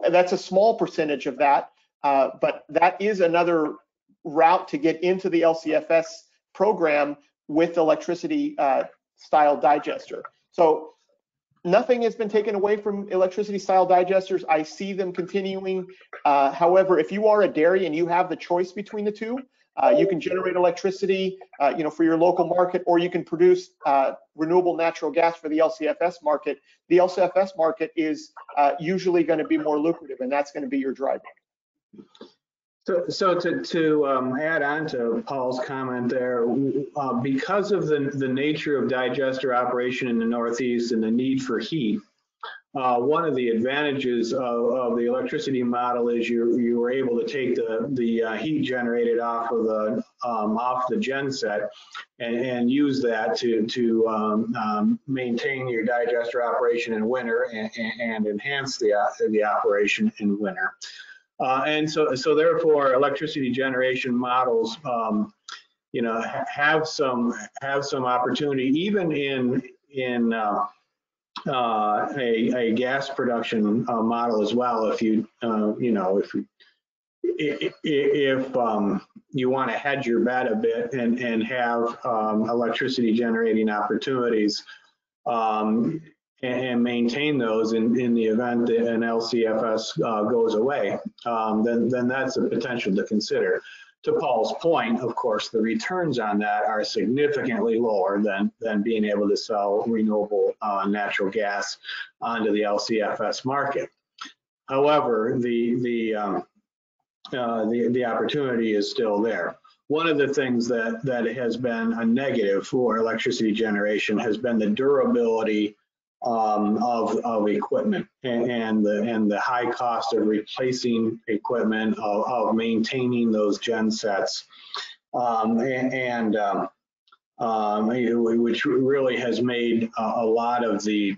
that's a small percentage of that. But that is another route to get into the LCFS program with electricity style digester. So nothing has been taken away from electricity style digesters. I see them continuing. However, if you are a dairy and you have the choice between the two, you can generate electricity, you know, for your local market, or you can produce renewable natural gas for the LCFS market. The LCFS market is usually going to be more lucrative, and that's going to be your driver. So to add on to Paul's comment there, because of the nature of digester operation in the Northeast and the need for heat, one of the advantages of the electricity model is you were able to take the heat generated off of the gen set and use that to maintain your digester operation in winter and enhance the operation in winter. And so therefore, electricity generation models, you know, have some opportunity even in a gas production model as well. If you you want to hedge your bet a bit and have electricity generating opportunities, and maintain those in the event that an LCFS goes away, then that's a potential to consider. To Paul's point, of course, the returns on that are significantly lower than being able to sell renewable natural gas onto the LCFS market. However, the opportunity is still there. One of the things that has been a negative for electricity generation has been the durability of equipment and the high cost of replacing equipment, of maintaining those gen sets, which really has made a lot of the,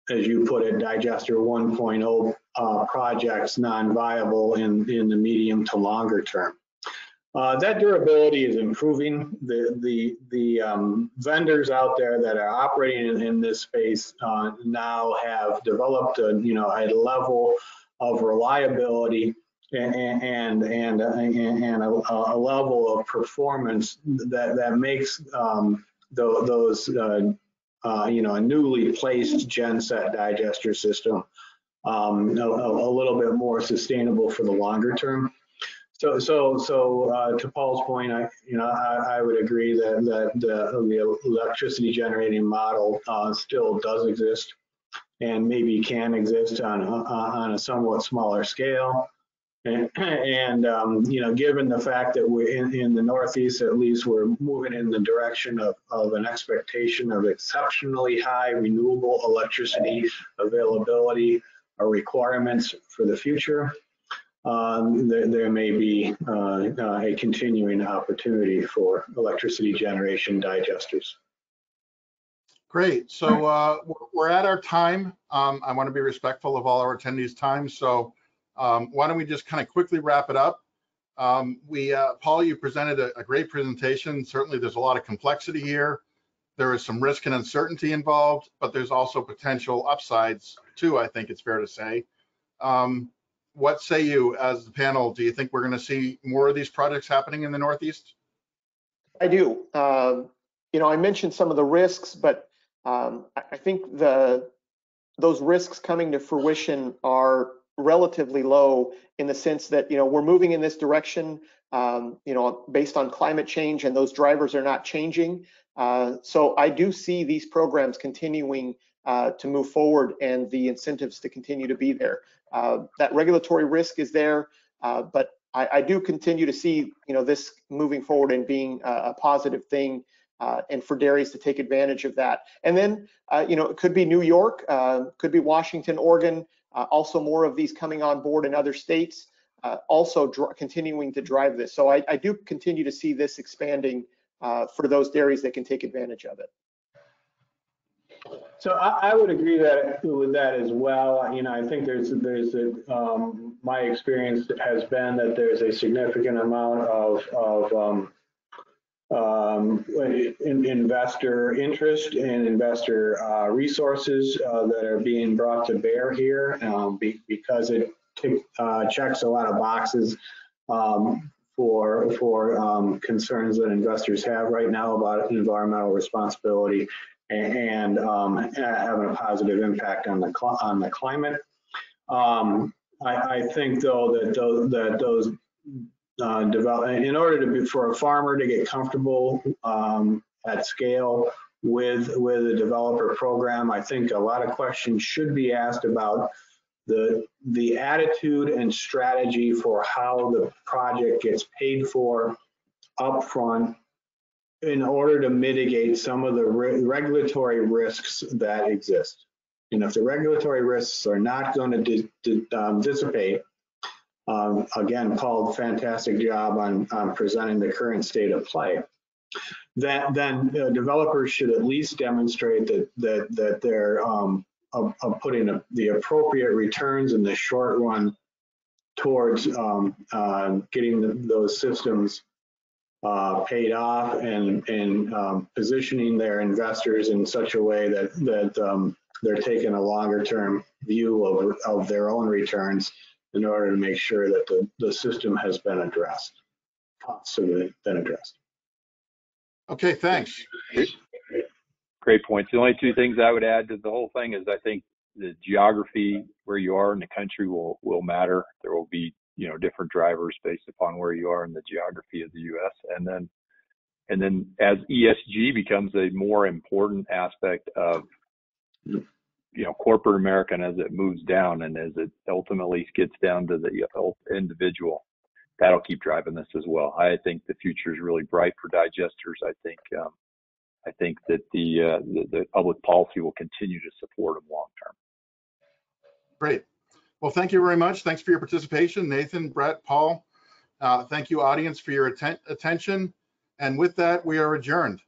as you put it, Digester 1.0 projects non-viable in the medium to longer term. That durability is improving. The vendors out there that are operating in this space now have developed a level of reliability and a level of performance that makes those a newly placed genset digester system a little bit more sustainable for the longer term. So to Paul's point, I would agree that the electricity generating model still does exist and maybe can exist on a somewhat smaller scale. And given the fact that we're in the Northeast, at least, we're moving in the direction of an expectation of exceptionally high renewable electricity availability or requirements for the future. There may be a continuing opportunity for electricity generation digesters. Great. So we're at our time. I want to be respectful of all our attendees' time. So why don't we just kind of quickly wrap it up? Paul, you presented a great presentation. Certainly, there's a lot of complexity here. There is some risk and uncertainty involved, but there's also potential upsides too, I think it's fair to say. What say you as the panel? Do you think we're going to see more of these projects happening in the Northeast? I do. I mentioned some of the risks, but I think those risks coming to fruition are relatively low in the sense that, we're moving in this direction, based on climate change, and those drivers are not changing. So I do see these programs continuing to move forward and the incentives to continue to be there. That regulatory risk is there, but I do continue to see, this moving forward and being a positive thing, and for dairies to take advantage of that. And then, it could be New York, could be Washington, Oregon, also more of these coming on board in other states, also continuing to drive this. So I do continue to see this expanding for those dairies that can take advantage of it. So I would agree with that as well. I think my experience has been that there's a significant amount of investor interest and investor resources that are being brought to bear here, because it checks a lot of boxes for concerns that investors have right now about environmental responsibility and having a positive impact on the climate. I think though that those develop, in order for a farmer to get comfortable at scale with a developer program, I think a lot of questions should be asked about the attitude and strategy for how the project gets paid for upfront, in order to mitigate some of the regulatory risks that exist. And if the regulatory risks are not going to dissipate, again, Paul, fantastic job on presenting the current state of play, then developers should at least demonstrate that they're putting the appropriate returns in the short run towards getting those systems paid off and positioning their investors in such a way that they're taking a longer term view of their own returns in order to make sure that the system has been addressed. So they've been addressed. Okay, thanks. Great points. The only two things I would add to the whole thing is I think the geography where you are in the country will matter. There will be, you know, different drivers based upon where you are in the geography of the U.S. And then as ESG becomes a more important aspect of, you know, corporate America, and as it moves down and as it ultimately gets down to the individual, that'll keep driving this as well. I think the future is really bright for digesters. I think that the public policy will continue to support them long term. Great. Well, thank you very much. Thanks for your participation, Nathan, Brett, Paul. Thank you, audience, for your attention. And with that, we are adjourned.